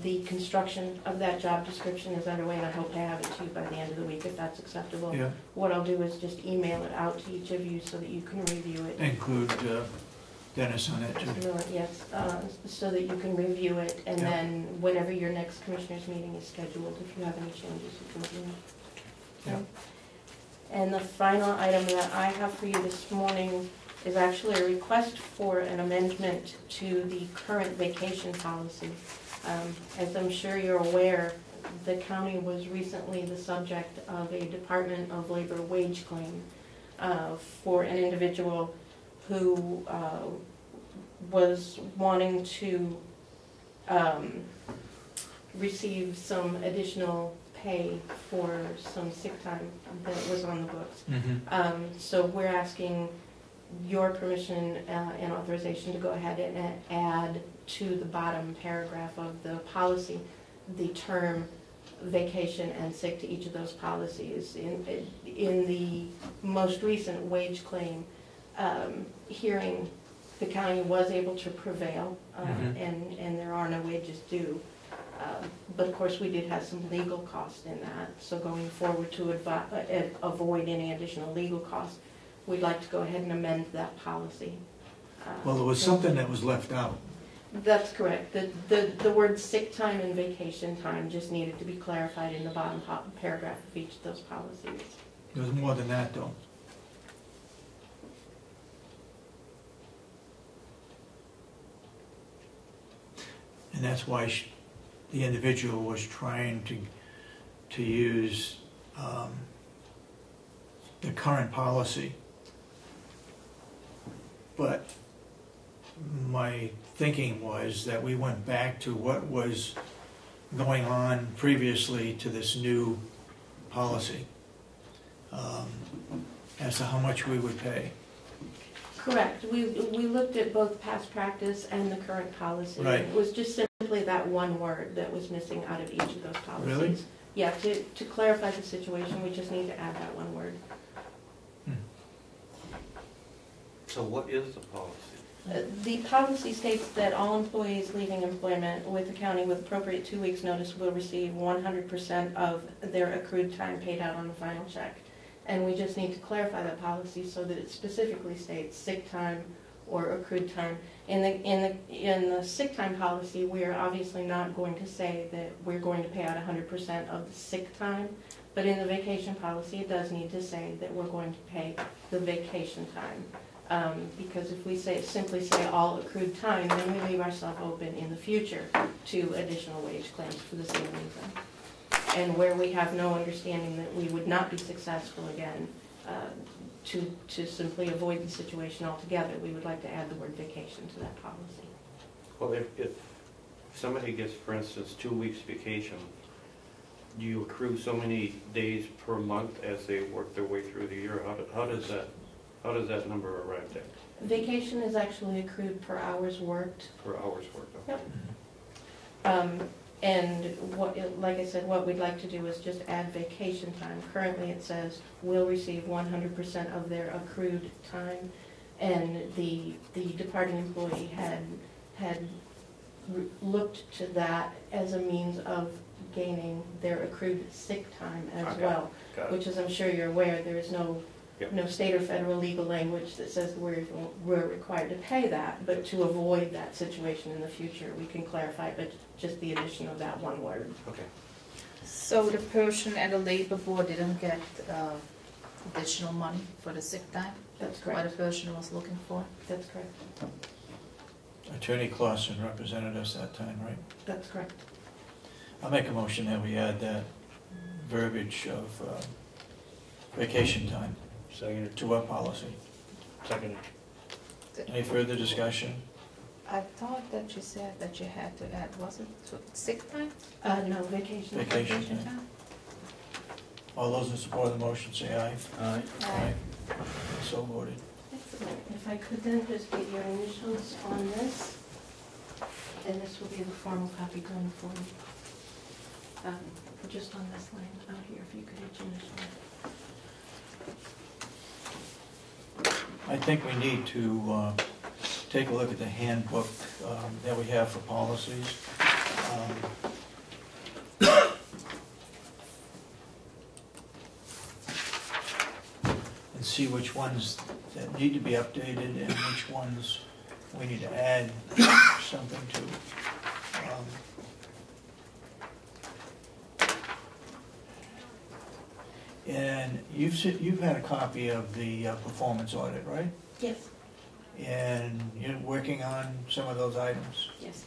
The construction of that job description is underway, and I hope to have it to you by the end of the week if that's acceptable. Yeah. What I'll do is just email it out to each of you so that you can review it. Include Dennis on that too. Mr. Miller, yes, so that you can review it, and Yeah. then whenever your next commissioners meeting is scheduled, if you have any changes, you can let me know. Yeah. And the final item that I have for you this morning is actually a request for an amendment to the current vacation policy. As I'm sure you're aware, the county was recently the subject of a Department of Labor wage claim for an individual who was wanting to receive some additional pay for some sick time that was on the books. Mm-hmm. So we're asking your permission and authorization to go ahead and add to the bottom paragraph of the policy the term vacation and sick to each of those policies. In the most recent wage claim hearing, the county was able to prevail, and there are no wages due. But of course, we did have some legal costs in that. So going forward, to avoid any additional legal costs, we'd like to go ahead and amend that policy. Well, there was something that was left out. That's correct. The word sick time and vacation time just needed to be clarified in the bottom paragraph of each of those policies. There was more than that, though. And that's why the individual was trying to use the current policy. But my thinking was that we went back to what was going on previously to this new policy as to how much we would pay. Correct. We looked at both past practice and the current policy. Right. It was just simply that one word that was missing out of each of those policies. Really? Yeah, to clarify the situation, we just need to add that one word. So what is the policy? The policy states that all employees leaving employment with the county with appropriate 2 weeks' notice will receive 100% of their accrued time paid out on the final check. And we just need to clarify that policy so that it specifically states sick time or accrued time. In the sick time policy, we are obviously not going to say that we're going to pay out 100% of the sick time, but in the vacation policy, it does need to say that we're going to pay the vacation time. Because if we simply say all accrued time, then we leave ourselves open in the future to additional wage claims for the same reason. and where we have no understanding that we would not be successful again, to simply avoid the situation altogether, we would like to add the word vacation to that policy. Well, if somebody gets, for instance, 2 weeks vacation, do you accrue so many days per month as they work their way through the year? How does that number arrive at? Vacation is actually accrued per hours worked. Per hours worked, okay. Yep. And like I said, what we'd like to do is just add vacation time. Currently it says will receive 100% of their accrued time, and the departing employee had looked to that as a means of gaining their accrued sick time as well, which, as I'm sure you're aware, there is no state or federal legal language that says we're required to pay that, but to avoid that situation in the future, we can clarify, but just the addition of that one word. Okay. So the person at the labor board didn't get additional money for the sick time? That's What correct. the person was looking for? That's correct. Attorney Clausen represented us that time, right? That's correct. I'll make a motion that we add that verbiage of vacation time Second. to our policy. Second. Any further discussion? I thought that you said that you had to add, was it sick time? No, vacation. Vacation time. All those in support of the motion say aye. Aye. Aye. So voted. Excellent. If I could then just get your initials on this, and this will be the formal copy going forward. Just on this line out here, if you could hit your initial. I think we need to take a look at the handbook that we have for policies. And see which ones that need to be updated and which ones we need to add something to. And you've had a copy of the performance audit, right? Yes. And you're working on some of those items? Yes.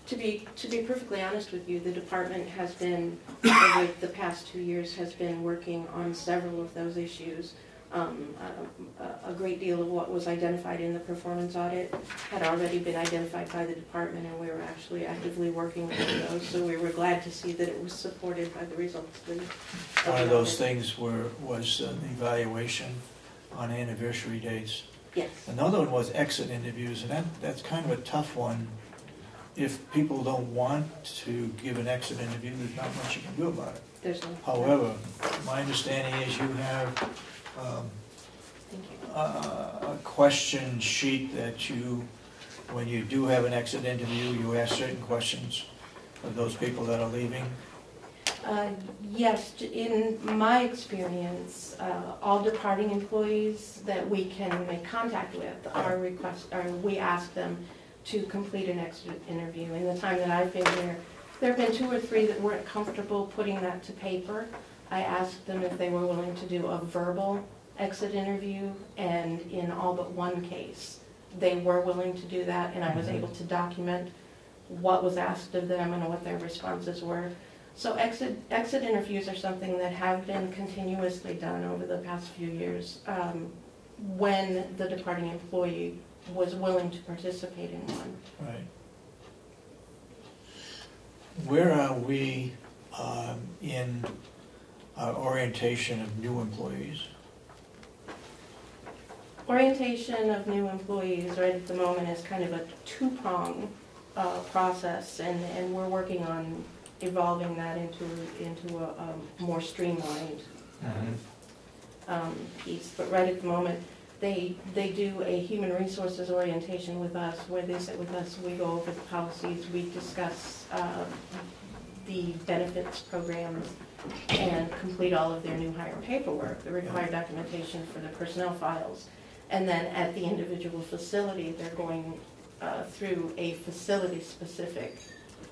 To be perfectly honest with you, the department has been, over the past 2 years, has been working on several of those issues. A great deal of what was identified in the performance audit had already been identified by the department, and we were actually actively working on those, so we were glad to see that it was supported by the results of the One of those things was the evaluation on anniversary dates. Yes. Another one was exit interviews, and that's kind of a tough one. If people don't want to give an exit interview, there's not much you can do about it. There's no. However, my understanding is you have Thank you. a question sheet that when you do have an exit interview, you ask certain questions of those people that are leaving. Yes, in my experience, all departing employees that we can make contact with we ask them to complete an exit interview. In the time that I've been here, there have been 2 or 3 that weren't comfortable putting that to paper. I asked them if they were willing to do a verbal exit interview, and in all but one case, they were willing to do that, and I was able to document what was asked of them and what their responses were. So exit interviews are something that have been continuously done over the past few years when the departing employee was willing to participate in one. Right. Where are we in our orientation of new employees? Orientation of new employees right at the moment is kind of a 2-prong process, and we're working on evolving that into a more streamlined piece. But right at the moment, they do a human resources orientation with us, where they sit with us, we go over the policies, we discuss the benefits programs, and complete all of their new hire paperwork, the required documentation for the personnel files. And then at the individual facility, they're going through a facility-specific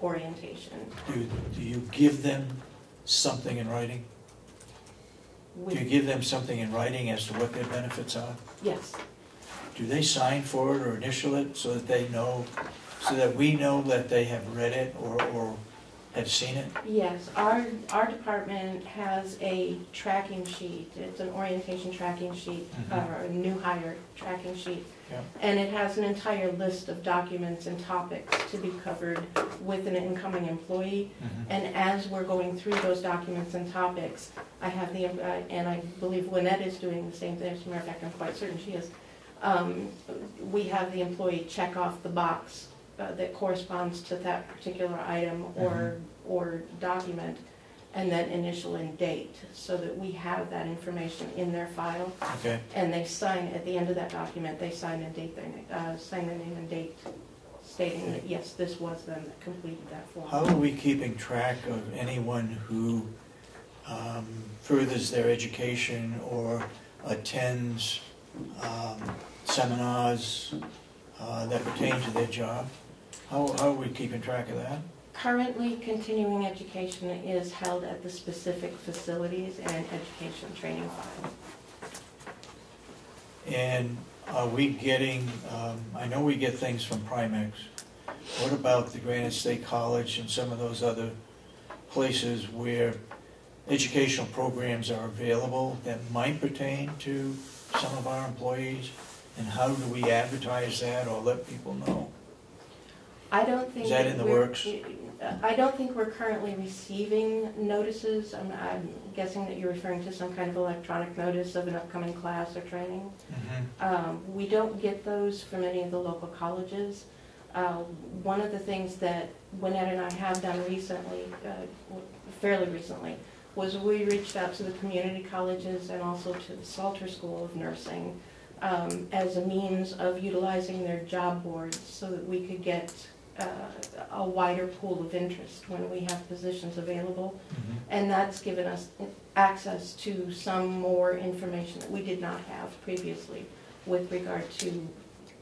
orientation. Do you give them something in writing? Do you give them something in writing as to what their benefits are? Yes. do they sign for it or initial it so that they know, so that we know that they have read it or have seen it? Yes, our department has a tracking sheet. It's an orientation tracking sheet, or a new hire tracking sheet. Yeah. And it has an entire list of documents and topics to be covered with an incoming employee. And as we're going through those documents and topics, I have the, and I believe Lynette is doing the same thing. As a matter of fact, I'm quite certain she is. We have the employee check off the box that corresponds to that particular item or document, and then initial and date, so that we have that information in their file. Okay. And they sign, at the end of that document, they sign and date sign their name and date, stating that, yes, this was them that completed that form. How are we keeping track of anyone who furthers their education or attends seminars that pertain to their job? How are we keeping track of that? Currently, continuing education is held at the specific facilities and education training file. And are we getting, I know we get things from Primex. What about the Granite State College and some of those other places where educational programs are available that might pertain to some of our employees? And how do we advertise that or let people know? I don't think Is that in the works? I don't think we're currently receiving notices. I'm guessing that you're referring to some kind of electronic notice of an upcoming class or training. We don't get those from any of the local colleges. One of the things that Lynette and I have done recently, fairly recently, was we reached out to the community colleges and also to the Salter School of Nursing as a means of utilizing their job boards so that we could get a wider pool of interest when we have positions available. And that's given us access to some more information that we did not have previously with regard to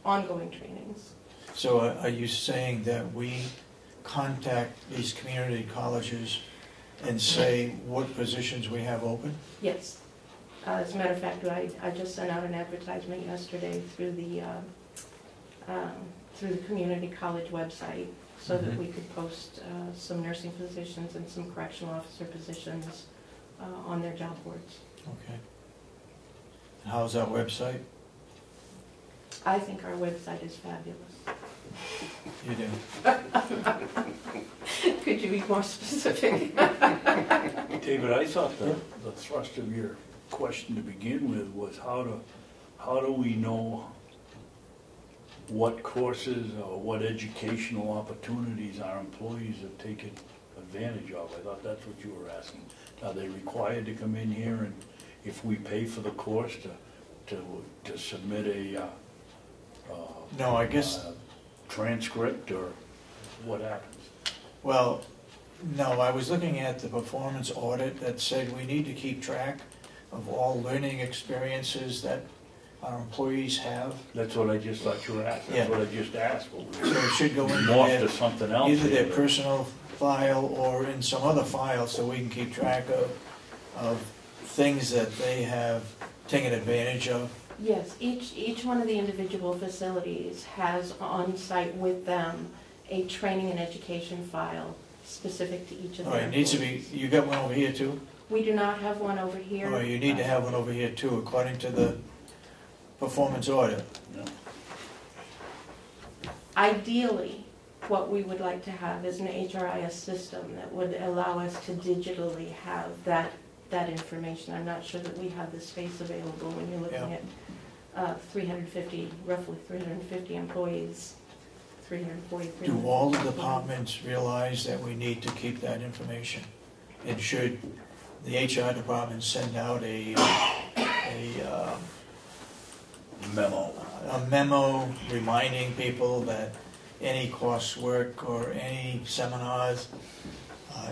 ongoing trainings. So are you saying that we contact these community colleges and say what positions we have open? Yes. As a matter of fact, I just sent out an advertisement yesterday through the community college website so that we could post some nursing positions and some correctional officer positions on their job boards. Okay. And how's our website? I think our website is fabulous. You do. Could you be more specific? David, I thought the thrust of your question to begin with was how do we know what courses or what educational opportunities our employees have taken advantage of? I thought that's what you were asking. Are they required to come in here, and if we pay for the course to submit a No, I guess, transcript, or what happens? well, no, I was looking at the performance audit that said we need to keep track of all learning experiences that our employees have. That's what I just thought you were asking. That's Yeah. what I just asked. So it should go into Morph their, to something else. either their here. personal file or in some other file so we can keep track of things that they have taken advantage of. Yes, each one of the individual facilities has on site with them a training and education file specific to each of All them. right, it needs to be, you got one over here too? We do not have one over here. All right, you need to have one over here too, according to the performance audit. No. Ideally, what we would like to have is an HRIS system that would allow us to digitally have that information. I'm not sure that we have the space available when you're looking at 350, roughly 350 employees, 340, Do all the departments realize that we need to keep that information? And should the HR department send out a memo reminding people that any coursework or any seminars,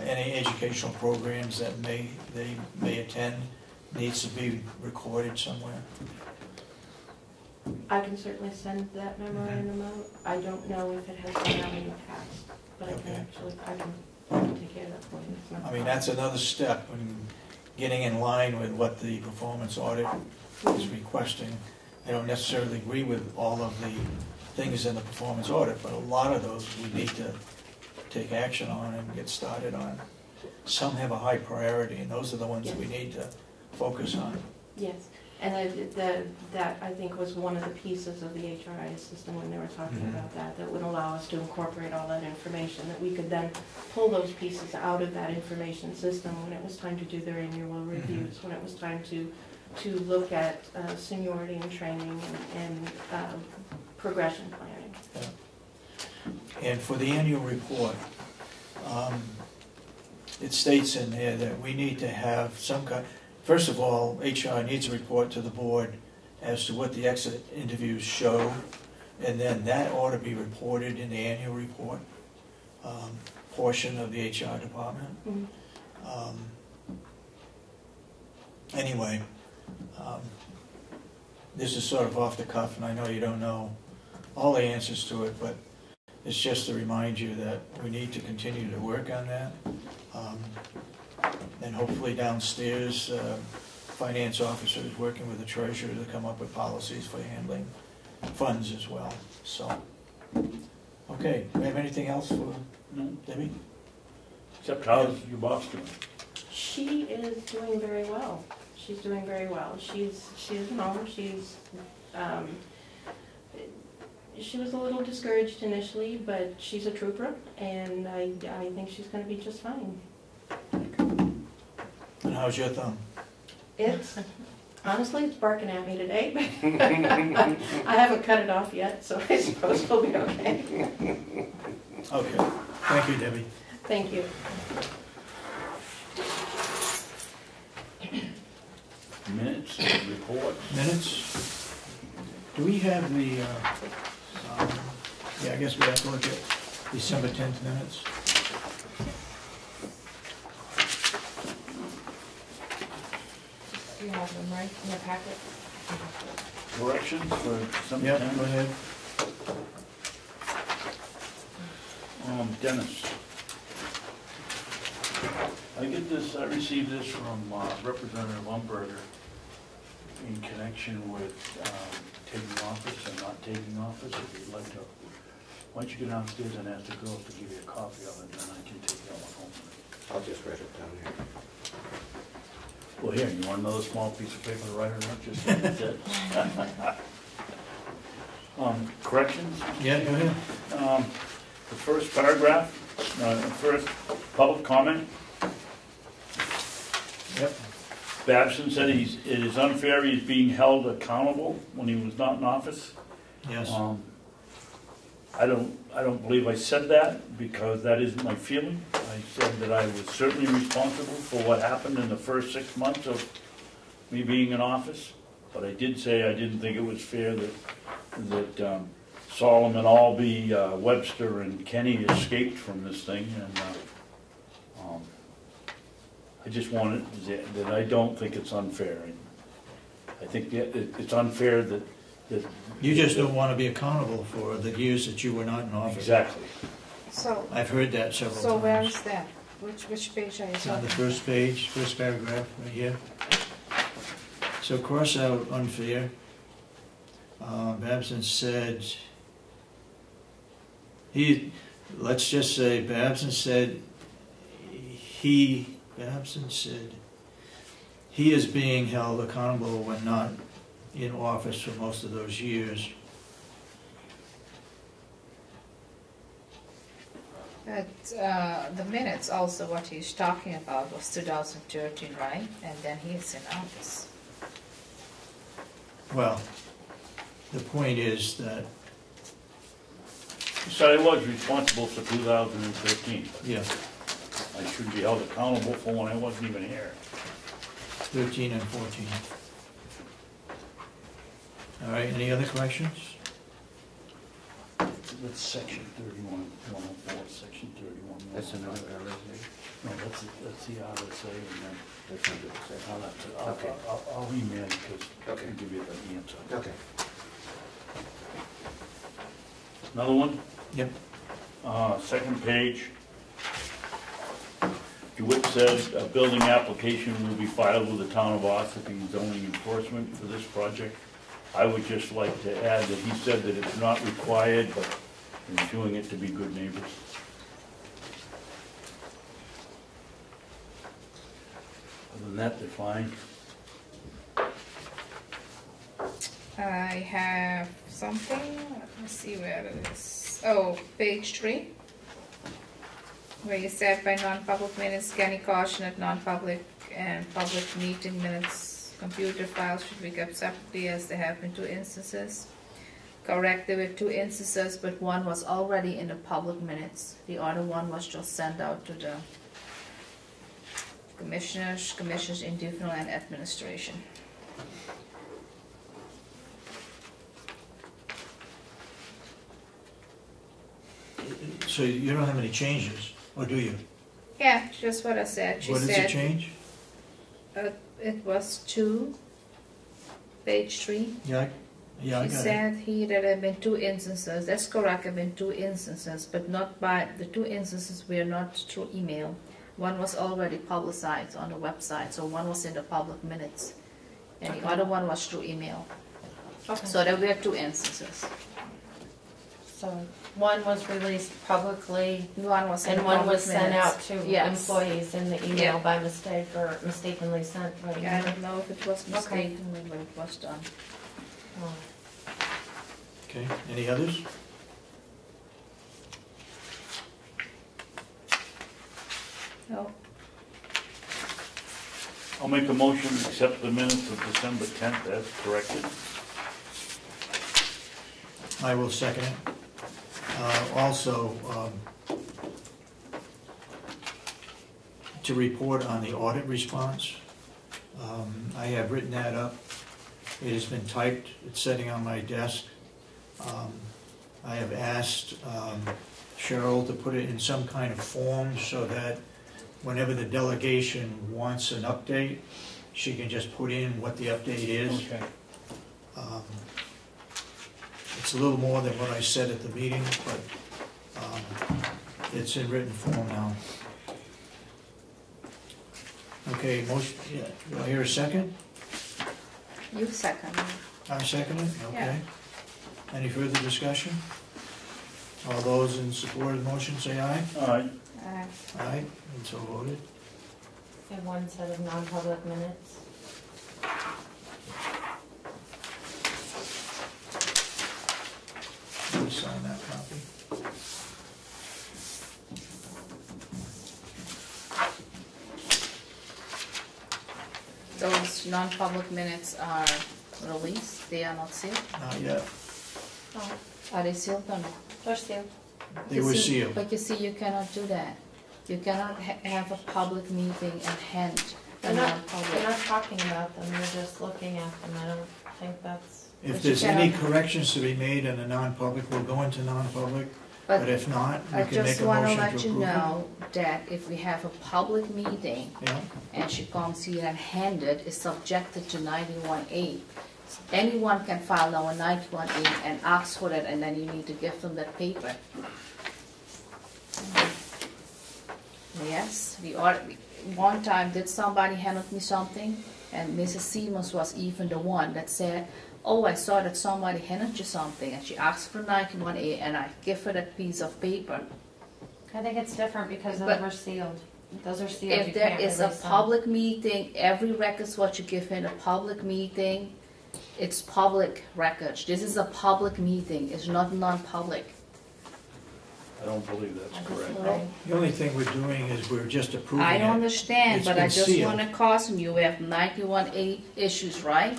any educational programs that they may attend needs to be recorded somewhere? I can certainly send that memorandum out. I don't know if it has been out in the past, but I can take care of that for you. It's not a I mean, problem. that's another step in getting in line with what the performance audit is requesting, I don't necessarily agree with all of the things in the performance audit, but a lot of those we need to take action on and get started on. Some have a high priority, and those are the ones we need to focus on. Yes, and that I think was one of the pieces of the HRIS system when they were talking about that would allow us to incorporate all that information, that we could then pull those pieces out of that information system when it was time to do their annual reviews, when it was time to look at seniority and training and progression planning. Yeah. And for the annual report, it states in there that we need to have some kind, first of all, HR needs a report to the board as to what the exit interviews show, and then that ought to be reported in the annual report portion of the HR department. Anyway, this is sort of off the cuff, and I know you don't know all the answers to it, but it's just to remind you that we need to continue to work on that. And hopefully downstairs, finance officer is working with the treasurer to come up with policies for handling funds as well. So, okay, do we have anything else for Debbie? Except how's your boss doing? She is doing very well. She's doing very well. She's home. She was a little discouraged initially, but she's a trooper, and I think she's going to be just fine. And how's your thumb? Honestly, it's barking at me today. I haven't cut it off yet, so I suppose we'll be okay. Okay, thank you, Debbie. Thank you. Minutes, reports? Minutes? Do we have the, yeah, I guess we have to look at December 10th minutes. You have them right in the packet? Corrections for some Yeah, time? go ahead. Dennis. I received this from Representative Umberger in connection with taking office and not taking office. If you'd like to, why don't you go downstairs and ask the girls to give you a copy of it, and then I can take that one home. I'll just write it down here. Well, here, you want another small piece of paper to write it on? Just that's it. Corrections? Yeah, go ahead. The first paragraph, first public comment. Yep. Babson said it is unfair he's being held accountable when he was not in office. Yes. I don't believe I said that, because that isn't my feeling. I said that I was certainly responsible for what happened in the first 6 months of me being in office, but I did say I didn't think it was fair that Solomon, Albee, Webster, and Kenney escaped from this thing, and I just wanted that I don't think it's unfair. I think that it's unfair that You just don't want to be accountable for the years that you were not in office. exactly. So, I've heard that several times. so where is that? Which page are you It's on the talking? first page, first paragraph, right here. So cross out unfair. Babson said, let's just say Babson said he is being held accountable when not in office for most of those years. But the minutes also, what he's talking about was 2013, right? And then he's in office. Well, the point is that, So I was responsible for 2013. yeah, I should be held accountable for when I wasn't even here. 13 and 14. All right, any other questions? That's section 31, 104, section 31. That's another RSA. No, that's the RSA, and then, That's under the section. Okay. I'll email you, because I Okay. can give you the answer. Okay. Another one? Yep. Second page. DeWitt said a building application will be filed with the town of Ossipee zoning enforcement for this project. I would just like to add that he said that it's not required, but he's doing it to be good neighbors. Other than that, they're fine. I have something, let me see where it is. Oh, page 3. Where you said by non-public minutes, Kenney caution at non-public and public meeting minutes, computer files should be kept separately as there have been 2 instances. Correct, there were 2 instances, but one was already in the public minutes. The other one was just sent out to the commissioners in juvenile and administration. So you don't have any changes, or do you? Yeah, just what I said. She What is said the change? it was 2, page 3. Yeah, I She got it. said here that there have been 2 instances. That's correct, there have been 2 instances, but not by, the 2 instances were not through email. One was already publicized on the website, so one was in the public minutes. And the other one was through email. Okay. So there were 2 instances. So one was released publicly One was in and one public was sent minutes. out to Yes. employees in the email Yeah. by mistake or mistakenly sent by Yeah, I email. don't know if it was mistakenly, but it was done. Oh. Okay, any others? No. I'll make a motion to accept the minutes of December 10th as corrected. I will second it. Also, to report on the audit response. I have written that up. It has been typed, it's sitting on my desk. I have asked Cheryl to put it in some kind of form so that whenever the delegation wants an update, she can just put in what the update is. Okay. It's a little more than what I said at the meeting, but it's in written form now. Okay, motion, yeah, do I hear a second? You second. I'm seconding, okay. Yeah. Any further discussion? All those in support of the motion say aye. All right. Aye, and so voted. And one set of non-public minutes. Let me sign that copy. Those non-public minutes are released, they are not sealed. Not yet. Oh, Are they sealed or not? they're sealed. They You were see- sealed. But you see, you cannot do that. You cannot have a public meeting and hand a We're non-public. not talking about them, we're just looking at them. I don't think that's, If But there's you any cannot- corrections to be made in a non-public, we'll go into non-public. But But if not, I we can make just a wanna motion to let approve you it. know that if we have a public meeting Yeah, and she comes here and handed is subjected to 91A. Anyone can file now a 91A and ask for it, and then you need to give them that paper. Yes, one time did somebody handed me something, and Mrs. Siemens was even the one that said, oh, I saw that somebody handed you something, and she asked for 91A, and I give her that piece of paper. I think it's different because those But were sealed. Those are sealed, If you there can't is a release them. public meeting, every record's what you give in a public meeting, it's public records. This is a public meeting, it's not non-public. I don't believe that's I correct. disagree. the only thing we're doing is we're just approving I it. understand, It's but I been just sealed. wanna caution you, we have 91A issues, right?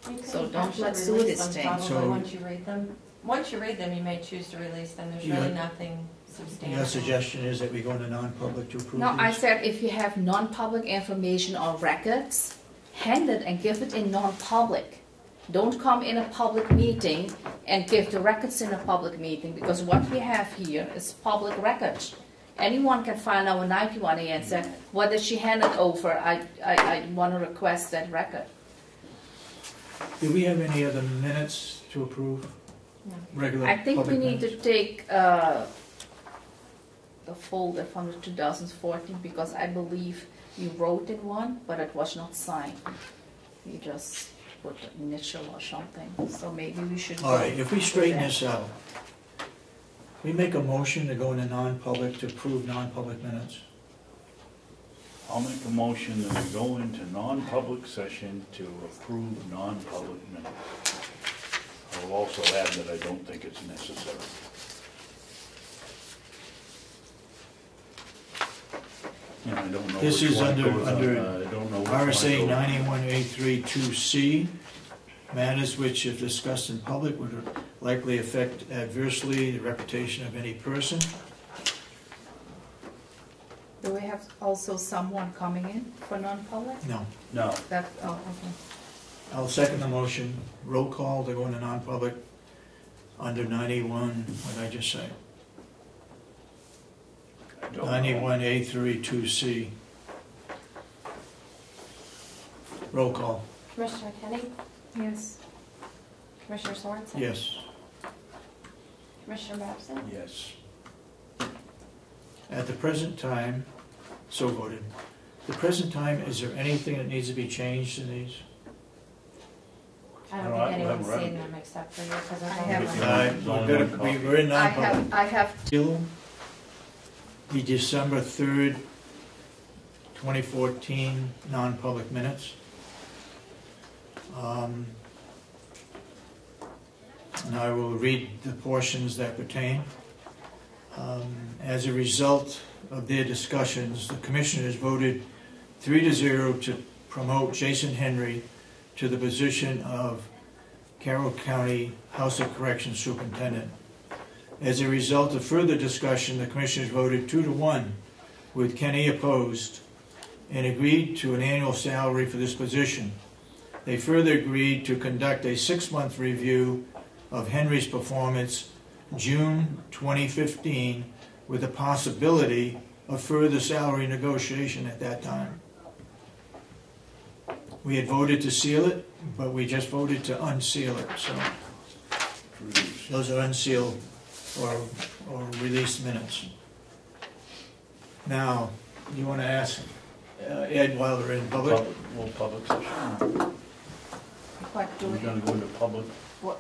You can So don't actually let's do release this them thing. Probably So- once you read them. Once you read them, you may choose to release them. There's Yeah. really nothing substantial. Your suggestion is that we go into non-public to approve No, I these? said if you have non-public information or records, hand it and give it in non-public. Don't come in a public meeting and give the records in a public meeting, because what we have here is public records. Anyone can file now a 91A and say, what did she hand it over? I want to request that record. Do we have any other minutes to approve? No. Regular I think we public need to minutes? take the folder from the 2014, because I believe you wrote in one, but it was not signed. You just put initial or something, so maybe we should. All right, go if we with straighten that. this out, we make a motion to go into non-public to approve non-public minutes. I'll make a motion that we go into non-public session to approve non-public minutes. I will also add that I don't think it's necessary. And I don't know This which is one under goes on, I don't know which one RSA goes. 91A32C, matters which, if discussed in public, would likely affect adversely the reputation of any person. Do we have also someone coming in for non-public? No. No, That, oh, okay. I'll second the motion. Roll call to go into non-public under 91, what did I just say? I don't know. 91A32C. Roll call, Commissioner Kenney, Yes. Commissioner Sorensen. yes. Commissioner Babson. Yes. At the present time, so voted. The present time, is there anything that needs to be changed in these? I No, don't I think anyone's haven't read seen it. them except for you, because I I haven't. don't. We're in non-public. I have, Still, the December 3rd, 2014 non-public minutes. And I will read the portions that pertain. As a result of their discussions, the commissioners voted 3-0 to promote Jason Henry to the position of Carroll County House of Corrections Superintendent. As a result of further discussion, the commissioners voted 2-1, with Kenney opposed, and agreed to an annual salary for this position. They further agreed to conduct a 6-month review of Henry's performance June 2015, with the possibility of further salary negotiation at that time. We had voted to seal it, but we just voted to unseal it, so those are unsealed or released minutes. Now, you want to ask Ed while we're in public? Public session. what do We're we, gonna go into public what,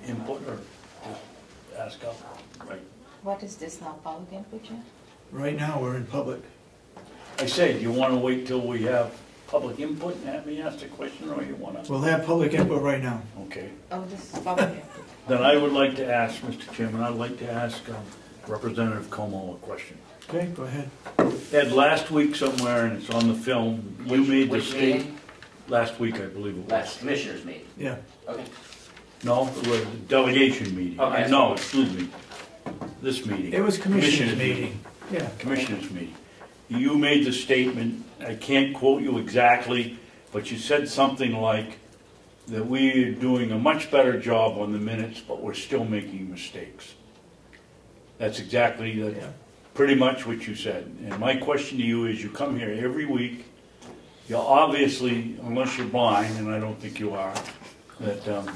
input or just ask up? Right. what is this now, public input yet? Right now, we're in public. I say, do you wanna wait till we have public input and have me ask the question, or you wanna? We'll have public input right now. Okay. Oh, this is public input. Then I would like to ask, Mr. Chairman, I'd like to ask Representative Comeau a question. Okay, go ahead. Ed, last week somewhere, and it's on the film, you made the Which state. meeting? Last week, I believe it was. Last commissioners meeting. Yeah. Okay. No, it was a delegation meeting. Okay. No, excuse me, this meeting. It was commissioners meeting. Yeah. Commissioners meeting. You made the statement, I can't quote you exactly, but you said something like that we're doing a much better job on the minutes, but we're still making mistakes. That's exactly, Yeah. pretty much what you said. And my question to you is, you come here every week, you obviously, unless you're blind, and I don't think you are, that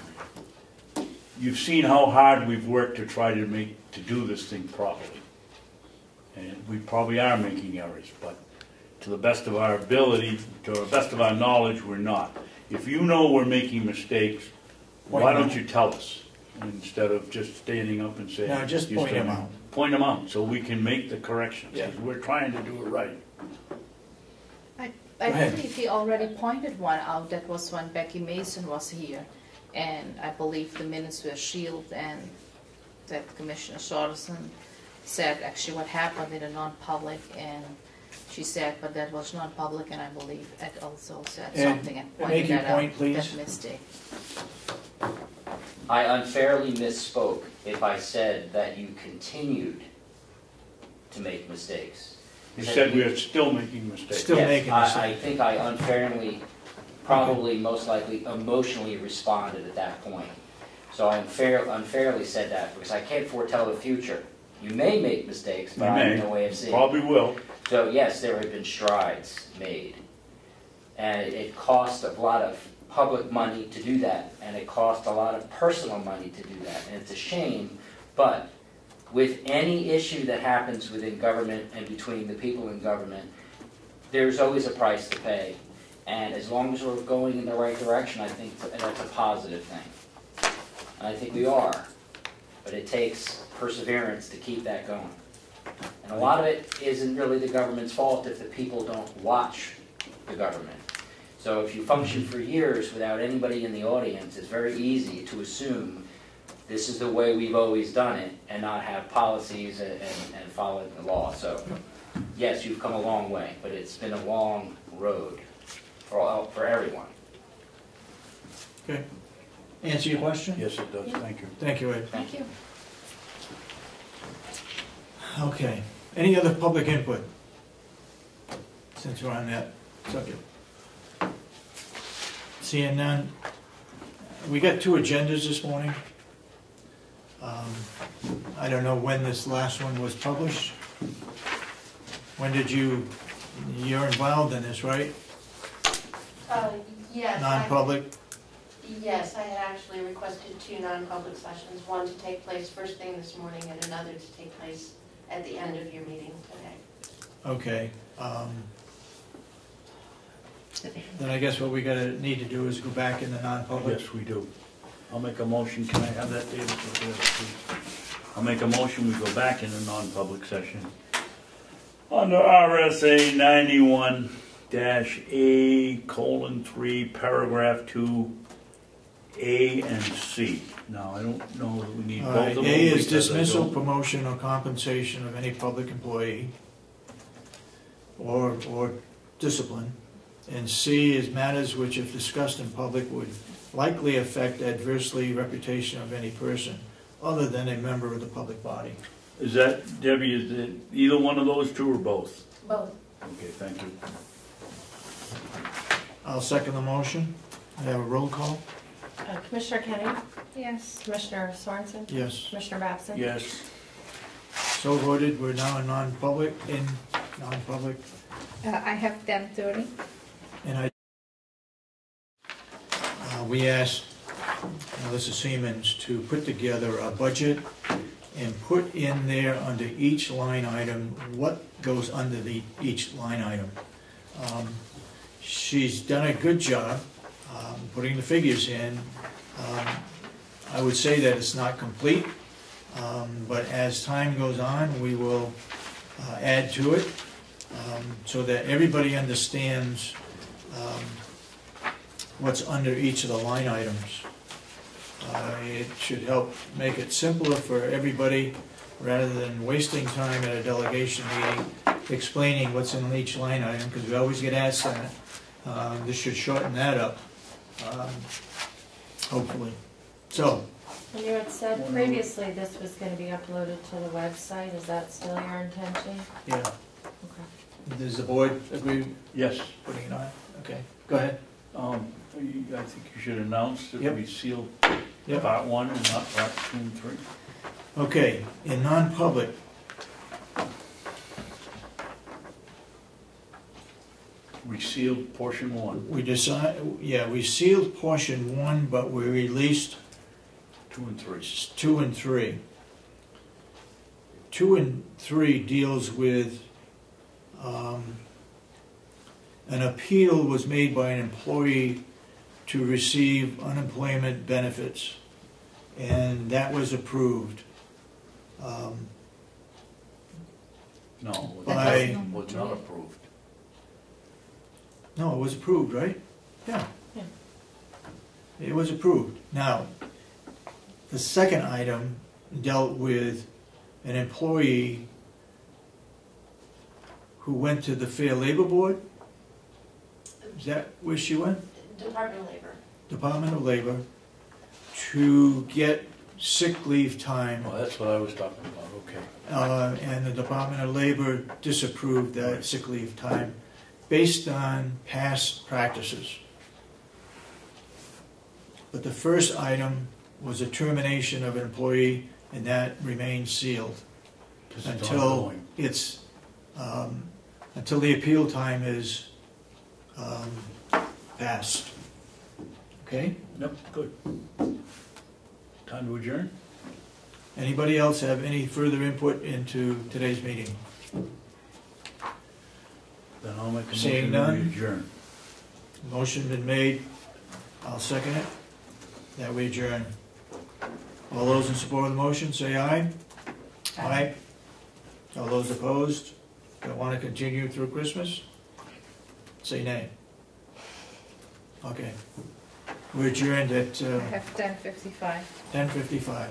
you've seen how hard we've worked to try to do this thing properly. And we probably are making errors, but to the best of our ability, to the best of our knowledge, we're not. If you know we're making mistakes, why don't you tell us, instead of just standing up and saying. No, just point them out. Point them out, so we can make the corrections, Yeah. because we're trying to do it right. I ahead. believe he already pointed one out, that was when Becky Mason was here. And I believe the minutes were sealed, and that Commissioner Sorensen said actually what happened in a non-public, and she said, but that was non-public, and I believe Ed also said Ed, something and make pointed your that out, point, please. that mistake. I unfairly misspoke if I said that you continued to make mistakes. You said we are still making mistakes. Still making Yes, mistakes. I think I unfairly, probably most likely emotionally responded at that point. So I unfairly said that because I can't foretell the future. You may make mistakes, but I have no way of seeing. Probably will. So yes, there have been strides made. And it cost a lot of public money to do that, and it cost a lot of personal money to do that. And it's a shame, but with any issue that happens within government and between the people in government, there's always a price to pay. And as long as we're going in the right direction, I think that's a positive thing. And I think we are. But it takes perseverance to keep that going. And a lot of it isn't really the government's fault if the people don't watch the government. So if you function for years without anybody in the audience, it's very easy to assume this is the way we've always done it and not have policies and follow the law. So yes, you've come a long way, but it's been a long road for everyone. Okay. Answer your question? Yes, it does, thank you. Thank you, Ed. Thank you. Okay. Any other public input? Since we're on that subject. Seeing none. We got 2 agendas this morning. I don't know when this last one was published. When did you're involved in this, right? Yes. Non-public? Yes, I had actually requested 2 non-public sessions, one to take place first thing this morning and another to take place at the end of your meeting today. Okay. Then I guess what we need to do is go back in the non-public. Yes, we do. I'll make a motion, can I have that, David? Please. I'll make a motion, we go back in the non-public session. Under RSA 91-A:3, paragraph 2, A and C. Now, I don't know that we need both of them. A is because dismissal, promotion, or compensation of any public employee or discipline. And C is matters which, if discussed in public, would likely affect adversely reputation of any person other than a member of the public body. Is that, Debbie, is it either one of those 2 or both? Both. Okay, thank you. I'll second the motion. I have a roll call. Commissioner Kenney? Yes. Commissioner Sorensen? Yes. Commissioner Babson? Yes. So voted. We're now in non-public. I have 10:30. And we asked Melissa Siemens to put together a budget and put in there under each line item what goes under each line item. She's done a good job putting the figures in. I would say that it's not complete, but as time goes on, we will add to it so that everybody understands what's under each of the line items. It should help make it simpler for everybody rather than wasting time at a delegation meeting explaining what's in each line item, because we always get asked that. This should shorten that up, hopefully. So. And you had said previously this was going to be uploaded to the website. Is that still your intention? Yeah. Okay. Does the board agree? Yes. Putting it on? Okay. Go ahead. I think you should announce that Yep. we sealed Yep. part 1 and not part 2 and 3. Okay. In non-public, We sealed portion 1. we sealed portion 1, but we released 2 and 3. 2 and 3. 2 and 3 deals with an appeal was made by an employee to receive unemployment benefits, and that was approved. No, By- it was not approved. No, it was approved, right? Yeah. Yeah. It was approved. Now, the second item dealt with an employee who went to the Fair Labor Board. Is that where she went? Department of Labor. Department of Labor, to get sick leave time. Oh, that's what I was talking about, okay. And the Department of Labor disapproved that sick leave time based on past practices. But the first item was a termination of an employee, and that remains sealed This is until ongoing. it's until the appeal time is passed. Okay? Yep, good. Time to adjourn? Anybody else have any further input into today's meeting? Then I'll make a Seeing motion to none? adjourn. Motion been made, I'll second it, that we adjourn. All those in support of the motion, say aye. Aye. All those opposed, that want to continue through Christmas, say nay. Okay. We're adjourned at I have 10:55. 10:55.